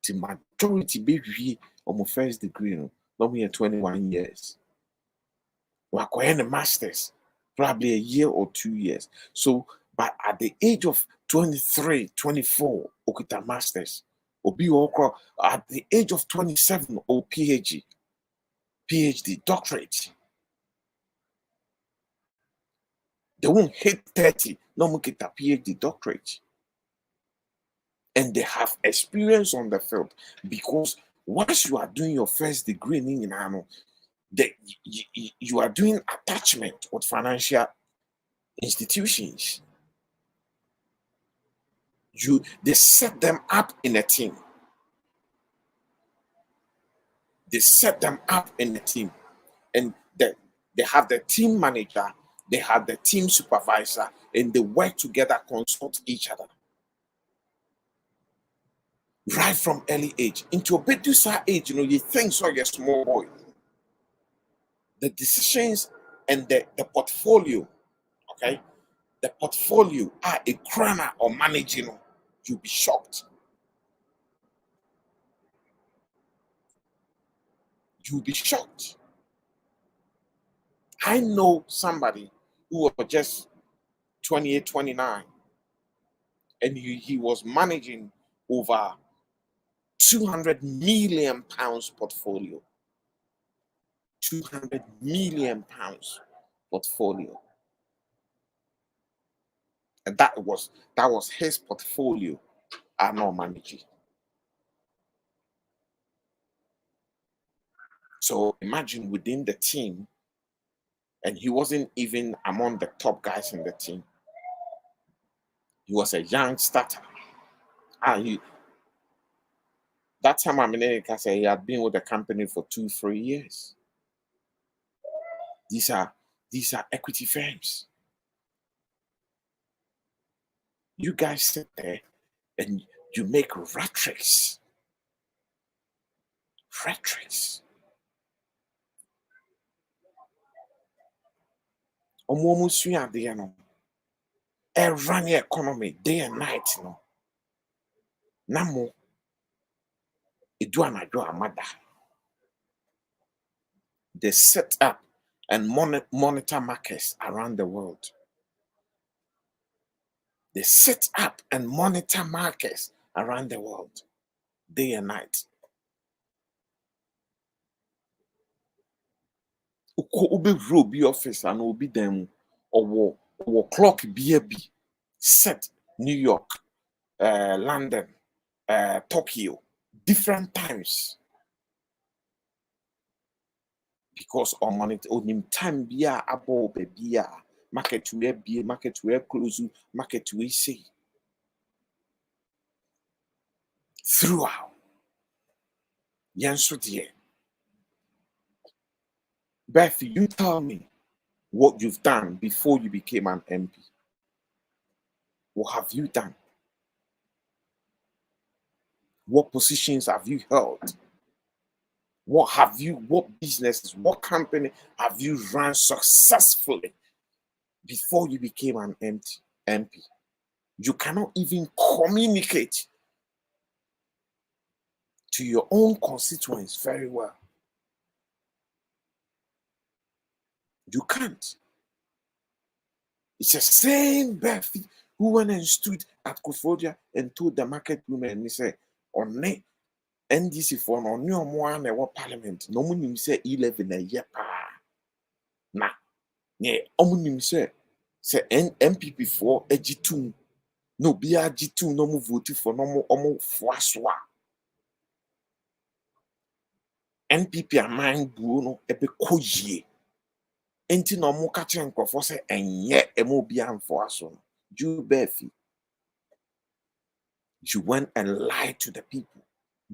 The majority baby on my first degree, no me 21 years. We're going to masters, probably a year or 2 years. So, but at the age of 23, 24, okita masters, obi okra at the age of 27 or PhD, doctorate. They won't hit 30, no more get a PhD doctorate. And they have experience on the field because once you are doing your first degree in Nano, you are doing attachment with financial institutions. They set them up in a team. They set them up in a team. And they have the team manager, they have the team supervisor, and they work together, consult each other. Right from early age. Into a bit age, you think so you're a small boy. The decisions and the portfolio, okay? The portfolio are a crana or managing, you'll be shocked. You'll be shocked. I know somebody who was just 28, 29, and he was managing over 200 million pounds portfolio. 200 million pounds portfolio. And that was his portfolio, are not managing. So imagine within the team, and he wasn't even among the top guys in the team. He was a young starter. That time America said he had been with the company for 2-3 years. These are equity firms. You guys sit there and you make rat tricks. Rat tricks. Omomusuya de no. Run the economy day and night no. Namo They set up and monitor markets around the world. They set up and monitor markets around the world, day and night. Ube be office and will be them or clock be set New York, London, Tokyo, different times. Because on monitor on time be abo be market where be market where close market we say throughout. Yanso dear. Beth, you tell me what you've done before you became an MP. What have you done? What positions have you held? What businesses, what company have you run successfully before you became an MP? You cannot even communicate to your own constituents very well. You can't. It's the same Beth who went and stood at Kofodia and told the market women, and he said, on NDC for no new one or parliament, no one say 11 a year. Nah, yeah, omunim say MPP for a G2. No, be a G2, no more voting for no more Foaswa. NPP a mind Bruno epe koji. Enti no mo kache nkofo se enye emo bia for aso. You Befi. You went and lied to the people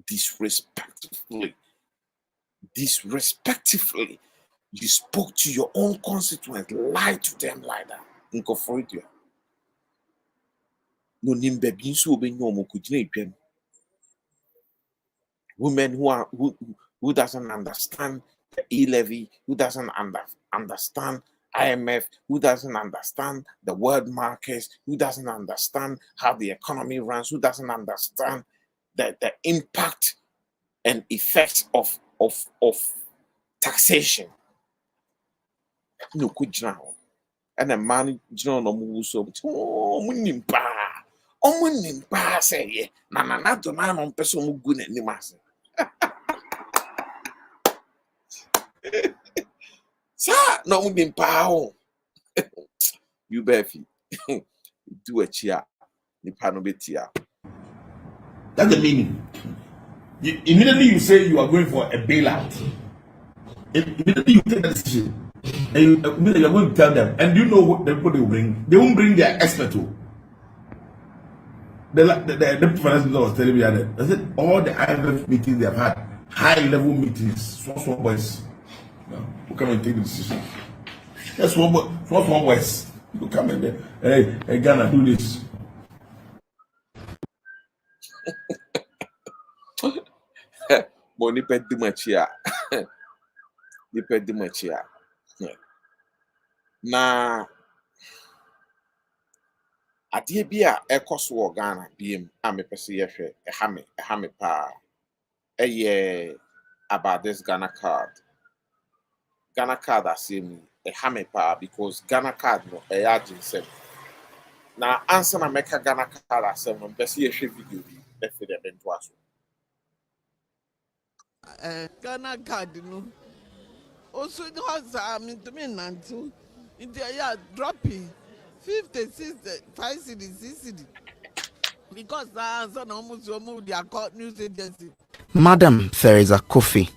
disrespectfully. Disrespectfully. You spoke to your own constituents, lied to them like that. Nkoforidia. No nimbe binsu obenyo mo kujine ipem. Women who doesn't understand the E-levy, who doesn't understand IMF, who doesn't understand the world markets, who doesn't understand how the economy runs, who doesn't understand the impact and effects of taxation. No could now. And a man no move so munimpa say na do na no person mu gu na nim ase. Sa no munimpa o. You Befi. Do a chia. Nipa no betia. That's the meaning. Immediately you say you are going for a bailout. Immediately you take that decision. And you are going to tell them. And you know what the people they will bring? They won't bring their expert to. The deputy finance minister was telling me that I said all the IMF meetings they have had, high level meetings, small boys. Who come and take the decision. That's small boys. You come and hey, Ghana, do this. Boni pedi machia. Ni pedi machia. Na adeɛ bi a ɛkɔ so wɔ Ghana biem a mepɛ sɛ yɛhwɛ ɛha me paa ɛyɛ about this Ghana card asɛm yi ɛha me paa because Ghana card no ɛyɛ agye nsɛm na ansa na mɛka Ghana card asɛm no mpɛ sɛ yɛhwɛ video bi ɛfiri deɛ bɛntoa so. Ghana card no also has to me nantu yeah dropping 50, 60, 5 cedi, 6 cedi. Because son almost moved their court news agency. Madam Theresa Kofi,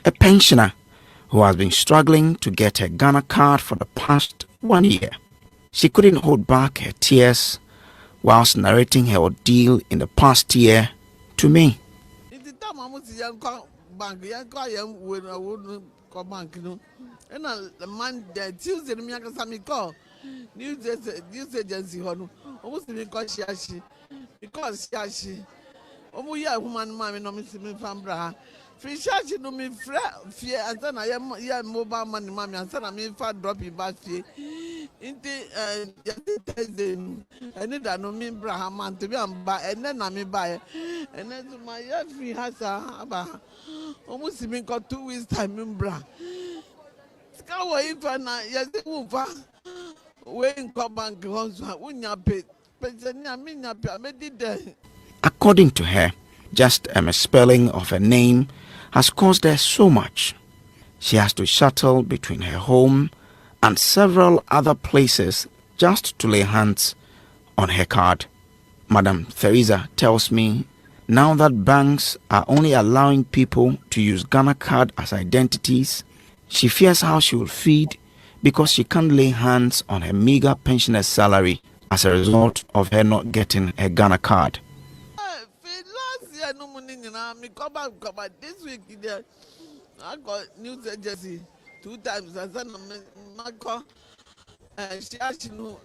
a pensioner who has been struggling to get her Ghana card for the past 1 year. She couldn't hold back her tears whilst narrating her ordeal in the past year to me. And the man that Tuesday me aka call news agency hono almost me call she because she omo ya human man no me fambra free charge no me fear and then I am mobile money mommy and then me fa drop in back fee Inti yati Thursday eni da no mi Abraham and to be amba ene na mi ba ene to my free hasa aba almost me got 2 weeks time mbra ska wo ifa na yati wo fa we in bank house unya pay pension mi nya pay me did. According to her, just a misspelling of her name has caused her so much. She has to shuttle between her home and several other places just to lay hands on her card. Madam Theresa tells me now that banks are only allowing people to use Ghana card as identities, she fears how she will feed because she can't lay hands on her meager pensioner's salary as a result of her not getting a Ghana card. Last year, no money, me come back this week. I got news agency 2 times. I said, my call. She actually know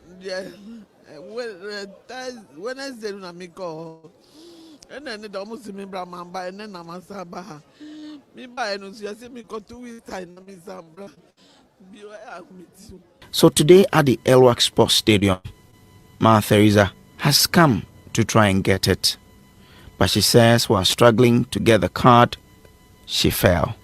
Wednesday, I me call. And then it almost me Brahman by and then I'm a Sabah. Me buy no, she said me got 2 weeks time. Me Sabra. So today at the Elwak Sports Stadium, Ma Theresa has come to try and get it. But she says while struggling to get the card, she fell.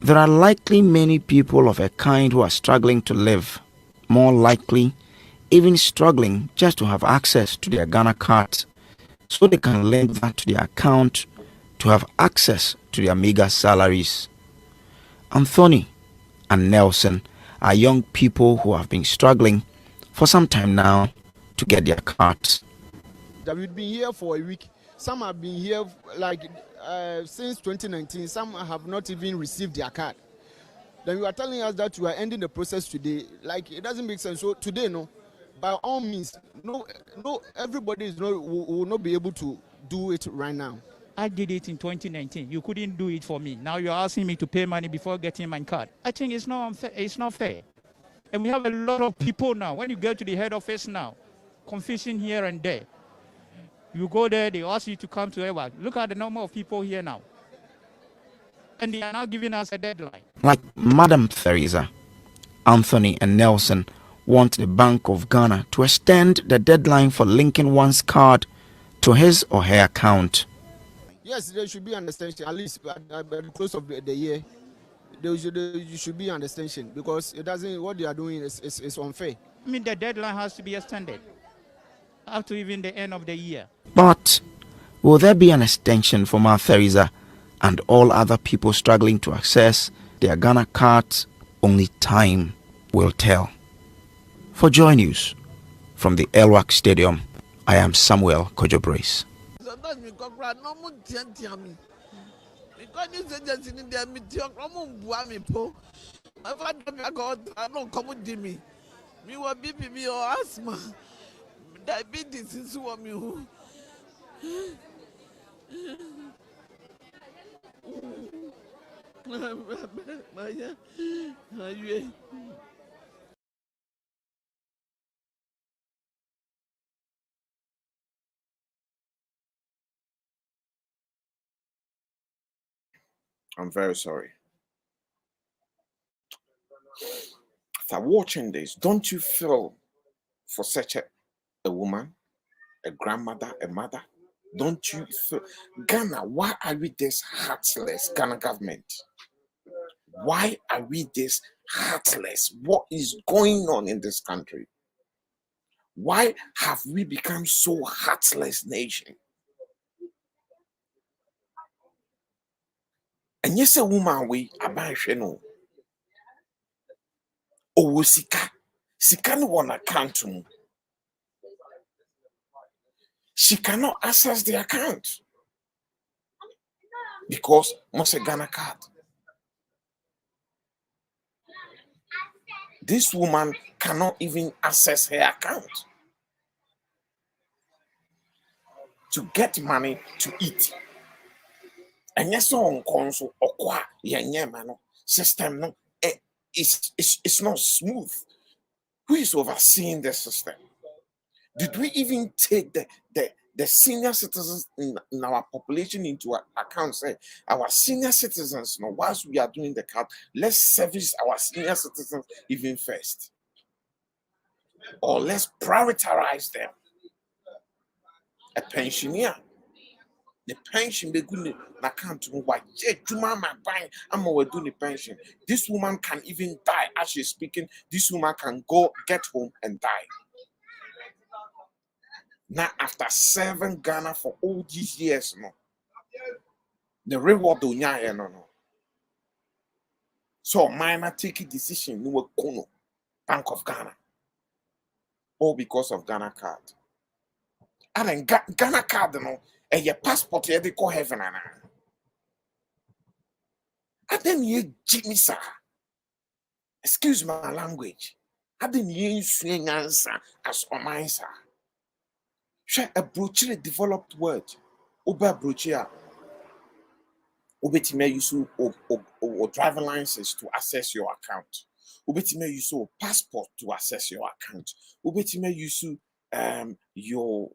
There are likely many people of her kind who are struggling to live. More likely, even struggling just to have access to their Ghana cards so they can link that to their account to have access to their meager salaries. Anthony and Nelson are young people who have been struggling for some time now to get their cards. We've been here for a week. Some have been here since 2019. Some have not even received their card. Then you are telling us that you are ending the process today. It doesn't make sense. So today, by all means, everybody will not be able to do it right now. I did it in 2019. You couldn't do it for me. Now you're asking me to pay money before getting my card. I think it's not unfair. It's not fair. And we have a lot of people now. When you go to the head office now, confusion here and there. You go there, they ask you to come to Elwak. Look at the number of people here now. And they are now giving us a deadline. Like Madam Theresa, Anthony and Nelson want the Bank of Ghana to extend the deadline for linking one's card to his or her account. Yes, there should be an extension, at least at the close of the year. There should be an extension because it doesn't. What they are doing is unfair. I mean, the deadline has to be extended up to even the end of the year. But will there be an extension for Ma Theresa and all other people struggling to access their Ghana cards? Only time will tell. For Joy News, from the Elwak Stadium, I am Samuel Kojo Brace. Diabetes is what me who. I'm very sorry. After watching this, don't you feel for such a woman, a grandmother, a mother? Don't you feel, Ghana, why are we this heartless, Ghana government? Why are we this heartless? What is going on in this country? Why have we become so heartless nation? And yes, a woman we abansheno. Oh, sika no one account mu. She cannot access the account because must a Ghana card. This woman cannot even access her account to get money to eat. And yes, on console or qua mano. system, no, it's not smooth. Who is overseeing the system? Did we even take the senior citizens in our population into account? Say our senior citizens, you know, whilst we are doing the count, let's service our senior citizens even first, or let's prioritize them. A pensioner, the pension be good na count to why Juma my buying. I'm doing the pension. This woman can even die as she's speaking. This woman can go get home and die. Now, after serving Ghana for all these years, no, the reward do no. So, minor take a decision, no kono, Bank of Ghana, all because of Ghana card. And then Ghana card, no, and your passport, you they call heaven, and then you Jimmy sir, excuse my language, and then you swing answer as on my sir. Share a brochure developed word, Uber brochure. Ubetime use or driver license to access your account. Ubetime use passport to access your account. Ubetime use your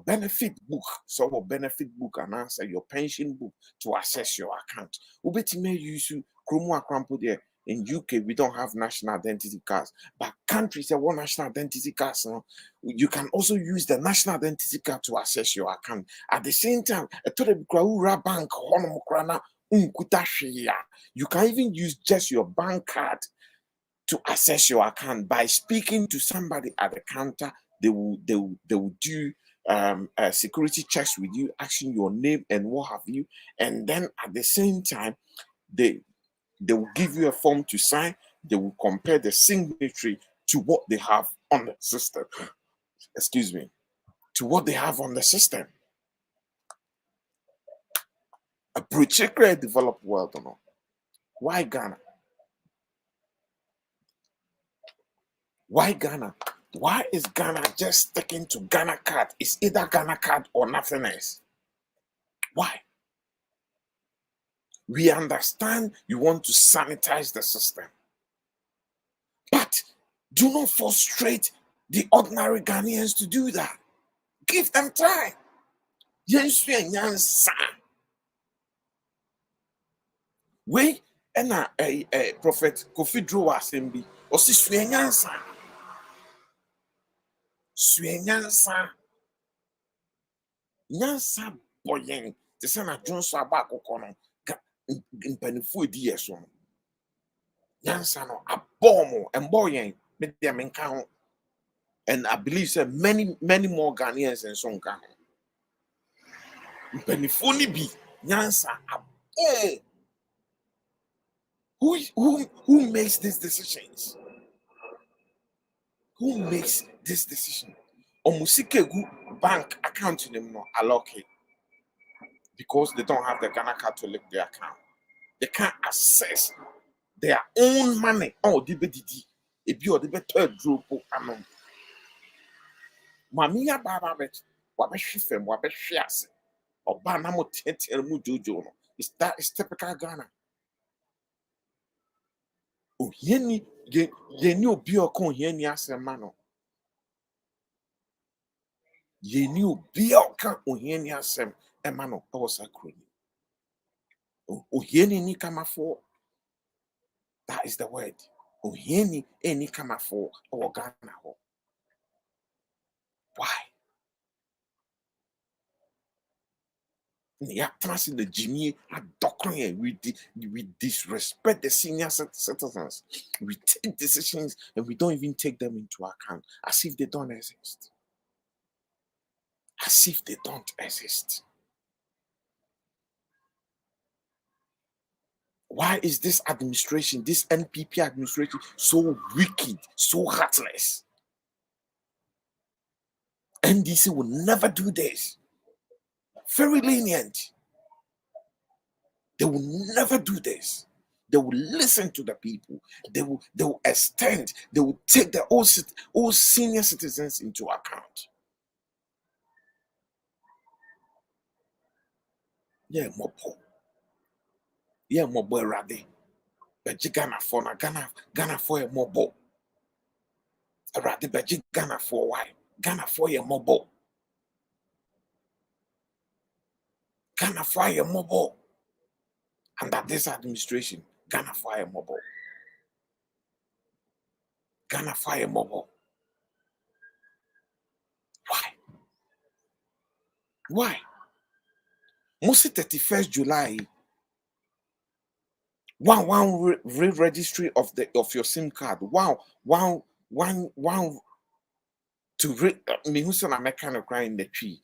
benefit book, so a benefit book and answer your pension book to access your account. Ubetime use Chromo Akrampo there. In UK, we don't have national identity cards, but countries that want national identity cards, you can also use the national identity card to access your account. At the same time, you can even use just your bank card to access your account. By speaking to somebody at the counter, they will do security checks with you, asking your name and what have you, and then at the same time, they will give you a form to sign. They will compare the signatory to what they have on the system. Excuse me. To what they have on the system. A particularly developed world or not. Why Ghana? Why Ghana? Why is Ghana just sticking to Ghana card? It's either Ghana card or nothing else. Why? We understand you want to sanitize the system. But do not frustrate the ordinary Ghanaians to do that. Give them time. Yes, we and a prophet Kofi Drew Assembly or Swenyansa. Swenyansa. Nyansa boying. The son of John Sabako Kono. In Penifu Dieson. Nyansa no a bomb and boying. With them in count. And I believe that many more Ghanaians and some Ghana. Penifoni be Nyansa a bomb. Who makes these decisions? Who makes this decision? Omusikegu bank account in them no allocate because they don't have the Ghana card to link their account. They can't access their own money. Oh, DBDD. If you are the better group, Mamia Baba bet, Wabe Shifem, Wabe Shias, or Banamo Tentel Mujojo. That is typical Ghana. Oh, Yeni, Yeni Bioko, Yeni Asemano. Yeni Bioka, Yeni Asem, Emano, Osacrony. Oh, Yeni Nikamafo. That is the word. Oh, Yeni, any Kamafo, or Ghana. Why? Yeah, the Jimmy we disrespect the senior citizens. We take decisions and we don't even take them into account as if they don't exist. As if they don't exist. Why is this administration, this NPP administration, so wicked, so heartless? NDC will never do this. Very lenient. They will never do this. They will listen to the people. They will extend. They will take the all senior citizens into account. Yeah, Mopo. Yeah, Mobo Rade. Beji Ghana for na Ghana for a mobile. Already beji Ghana for why? Ghana for a mobile. Ghana for a mobile. Under this administration, Ghana for a mobile. Ghana for a mobile. Why? Why? Mostly 31st July. One re-registry of your SIM card. One to me who's an American crying in the tree.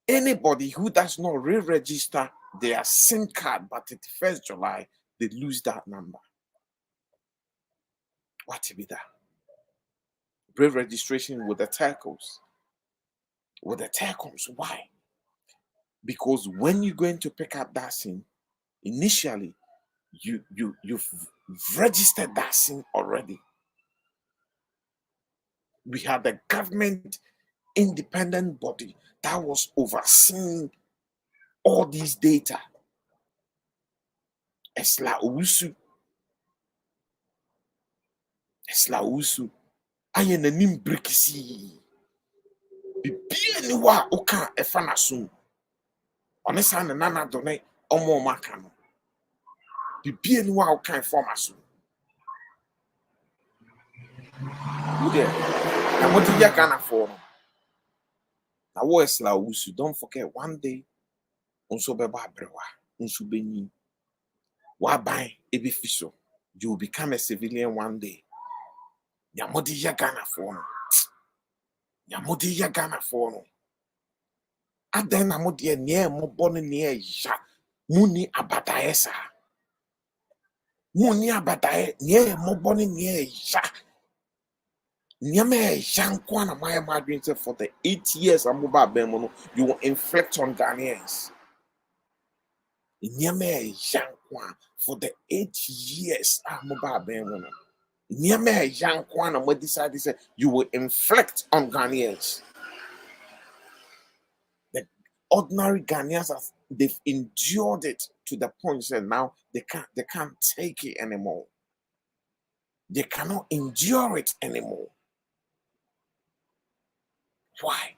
Anybody who does not re-register their SIM card by 31st July, they lose that number. What to be that? Re-registration with the telcos. With the telecoms. Why? Because when you're going to pick up that SIM, initially you've registered that SIM already. We had a government independent body that was overseeing all these data. Esla Usu. Aye na nim brikisi. Bibia ni wa oka efa na so. Onesa na nana done omo maka no. Bibia ni wa oka efa ma so. Ude. Na what you Ghana for? Na wo Esla Usu. Don't forget one day unso beba abrewa, unso benyi. Wa ban ebi fiso. You will become a civilian one day. Yamodi ya Ghana for no. Yamodi ya Ghana for no. Aden amodi nye mo boni nye ya. Muni abataye sa. Muni abataye nye mo boni nye ya. Nyame yankwa na my madrin say for the 8 years amuba bemono you will inflict on Ghanaians. Nyame yankwa for the 8 years amuba bemono. Nyame yankwa na mo decide say you will inflict on Ghanaians. The ordinary Ghanaians they've endured it to the point that now they can't take it anymore. They cannot endure it anymore. Why?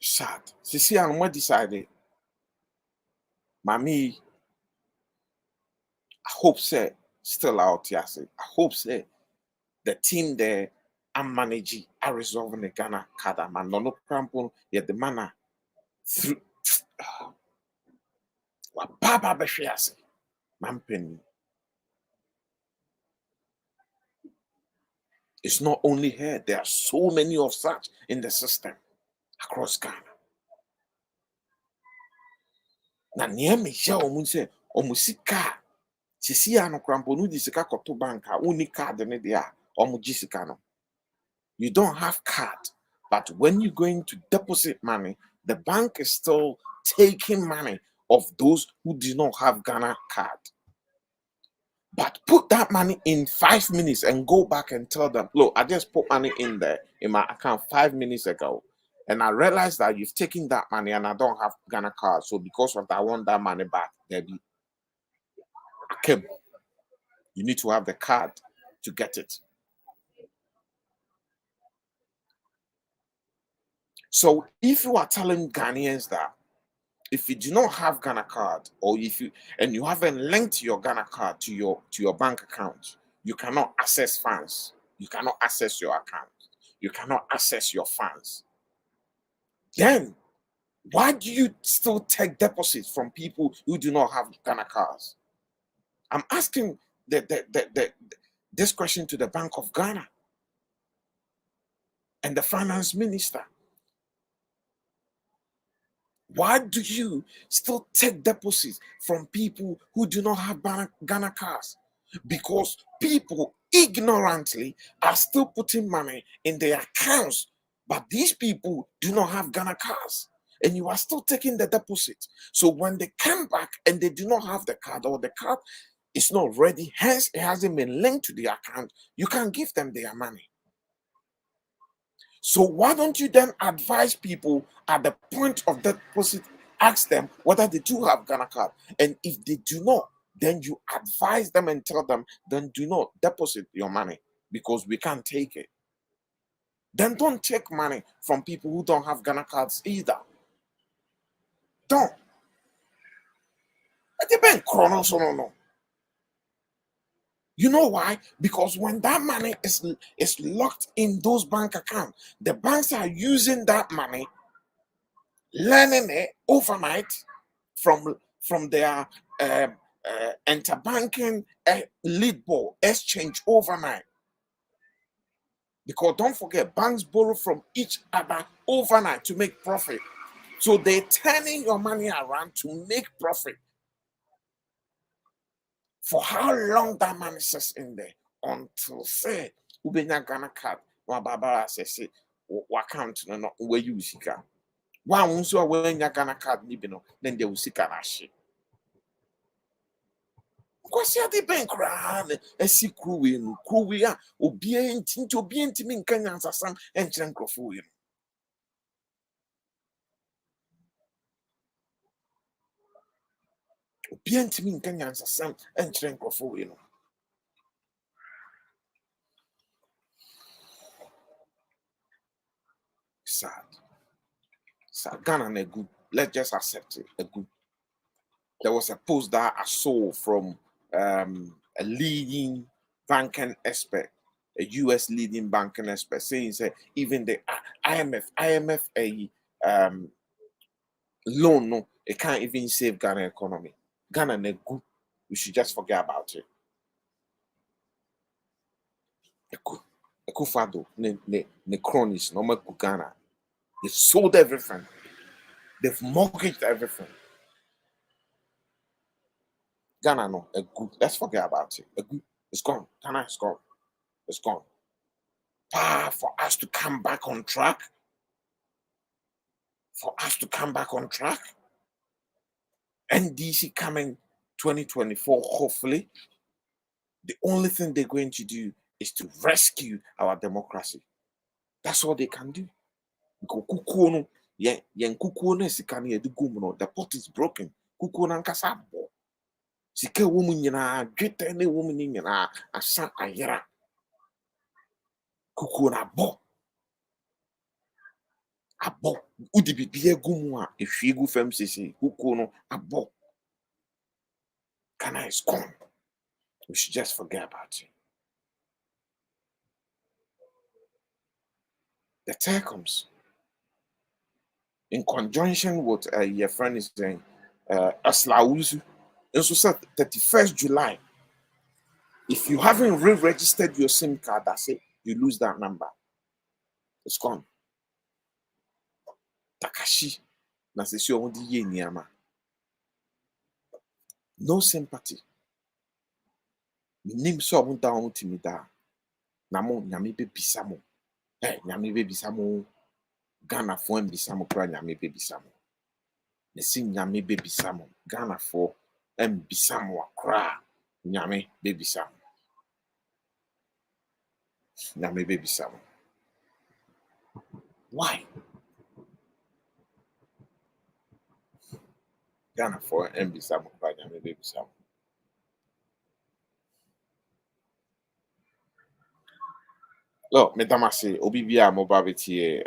Sad. See, I'm what decided. Mommy, I hope say still out here. I hope say the team there I'm managing, I resolving the Ghana card. Man, no crampon, yet the manner through. What Baba Beshiasi, Mampen. It's not only here, there are so many of such in the system across Ghana. Na nieme ya omunse omusika sisi ya no krampo no disika koto banka uni card ne dia omujisika no. You don't have card, but when you're going to deposit money, the bank is still taking money of those who do not have Ghana card. But put that money in 5 minutes and go back and tell them, look, I just put money in there in my account 5 minutes ago. And I realized that you've taken that money and I don't have Ghana card. So because of that, I want that money back. Debbie. Okay. You need to have the card to get it. So if you are telling Ghanaians that if you do not have Ghana card, or if you haven't linked your Ghana card to your bank account, you cannot access funds. You cannot access your account. You cannot access your funds. Then why do you still take deposits from people who do not have Ghana cards? I'm asking this question to the Bank of Ghana and the finance minister. Why do you still take deposits from people who do not have Ghana cards? Because people ignorantly are still putting money in their accounts, but these people do not have Ghana cards, and you are still taking the deposit. So when they come back and they do not have the card, or the card is not ready, hence it hasn't been linked to the account, you can give them their money. So why don't you then advise people at the point of deposit, ask them whether they do have Ghana card, and if they do not, then you advise them and tell them, then do not deposit your money because we can't take it. Then don't take money from people who don't have Ghana cards either. Don't. It depends. No. You know why? Because when that money is locked in those bank accounts, the banks are using that money, learning it overnight from their interbanking lead ball exchange overnight. Because don't forget, banks borrow from each other overnight to make profit. So they're turning your money around to make profit. For how long that money sits in there? Until say Ubenya Ghana card, Barbara says, account no where you seek. One also when your Ghana card nibino, then they will seek an ashi. Because you're the bank ran a sick crewing, crewia, obedient to obedient to me, Kenyans as some and Chankofuin. Obedient to me, Kenyans as some and Chankofuin. Sad. Ghana and a good. Let's just accept it. A good. There was a post that I saw from a leading banking expert, a US leading banking expert, saying that even the IMF a loan, no, it can't even save Ghana economy. Ghana and a good. We should just forget about it. A Kufado, ne cronies, no more Ghana. They sold everything. They've mortgaged everything. Ghana, no, a good. Let's forget about it. A good, it's gone. Ghana is gone. It's gone. For us to come back on track. For us to come back on track. NDC coming 2024, hopefully. The only thing they're going to do is to rescue our democracy. That's all they can do. The pot is broken. Sika woman yina dwetɛ ne woman nyina asa ayera kukuo na abo udi bibia gumu a ehwie gu fam sisi kukuo no abo. Ghana is gone. We should just forget about it. The telecoms, in conjunction with your friend is saying Aslausu, and so said 31st July. If you haven't re-registered your SIM card, that's it. You lose that number. It's gone. Takashi. No sympathy. Name so down to me da. Namo nyame be bisamo. Hey, nyame be bisamo. Ghana for and bisamo kra nyame be bisamo. Ne sin nyame be bisamo. Ghana for and bisamo kra nyame be bisamo. Nyame be bisamo. Why? Ghana for and bisamo kra nyame be bisamo. Look, Medamasi, Obibia Mobabiti,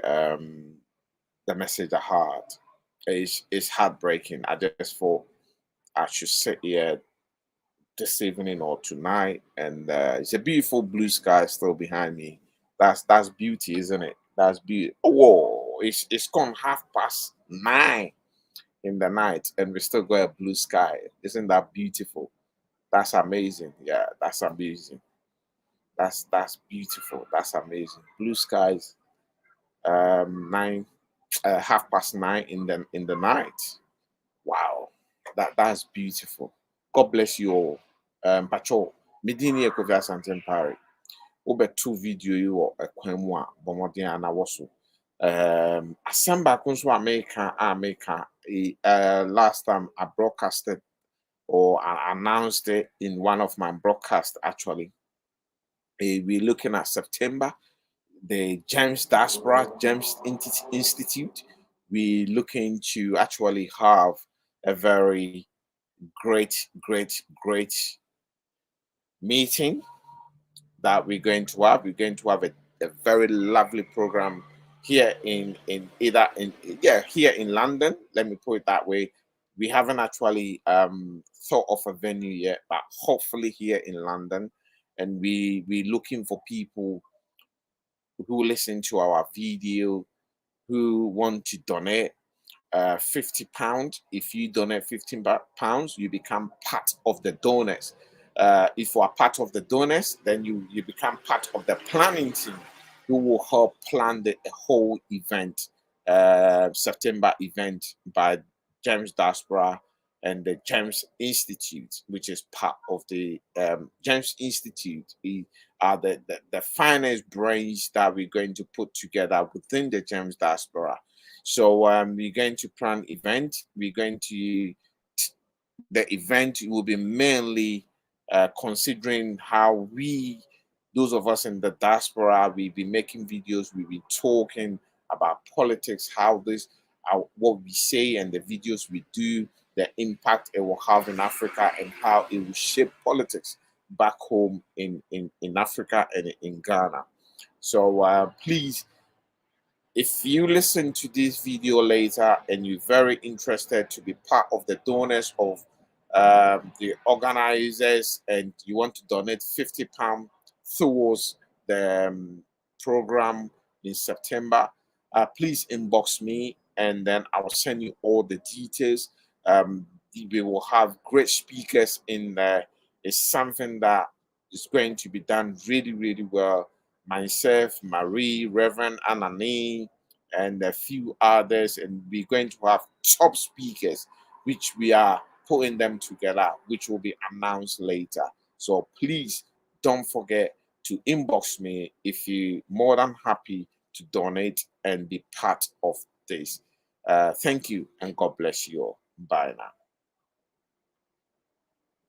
the message I had is heartbreaking. I just thought I should sit here this evening or tonight, and it's a beautiful blue sky still behind me. That's beauty, isn't it? That's beauty. Oh, it's gone 9:30 in the night, and we still got a blue sky. Isn't that beautiful? That's amazing. Yeah, that's amazing. That's beautiful. That's amazing. Blue skies. 9:30 in the night. Wow, that's beautiful. God bless you all. Pacho, Medini Ekovia Santempari. Over 2 video you or a Quemwa, Bomodian and Awasu. Asamba Kunsu America. Last time I broadcasted or I announced it in one of my broadcasts actually. We're looking at September. the James Diaspora James Institute. We're looking to actually have a very great meeting that we're going to have. We're going to have a very lovely program here in London. Let me put it that way. We haven't actually thought of a venue yet, but hopefully here in London. And we're looking for people who listen to our video, who want to donate £50. If you donate £15, you become part of the donors. If you are part of the donors, then you become part of the planning team who will help plan the whole event, September event by James Diaspora and the James Institute, which is part of the James Institute. We are the finest brains that we're going to put together within the James Diaspora. So we're going to plan event. The event will be mainly considering how those of us in the diaspora, we'll be making videos, we'll be talking about politics, what we say and the videos we do, the impact it will have in Africa and how it will shape politics back home in Africa and in Ghana. So please, if you listen to this video later and you're very interested to be part of the donors of the organizers and you want to donate £50 towards the program in September, please inbox me and then I will send you all the details. We will have great speakers in there. It's something that is going to be done really, really well. Myself, Marie, Reverend Anani, and a few others, and we're going to have top speakers, which we are putting them together, which will be announced later. So please don't forget to inbox me if you're more than happy to donate and be part of this. Thank you, and God bless you all. Bye now.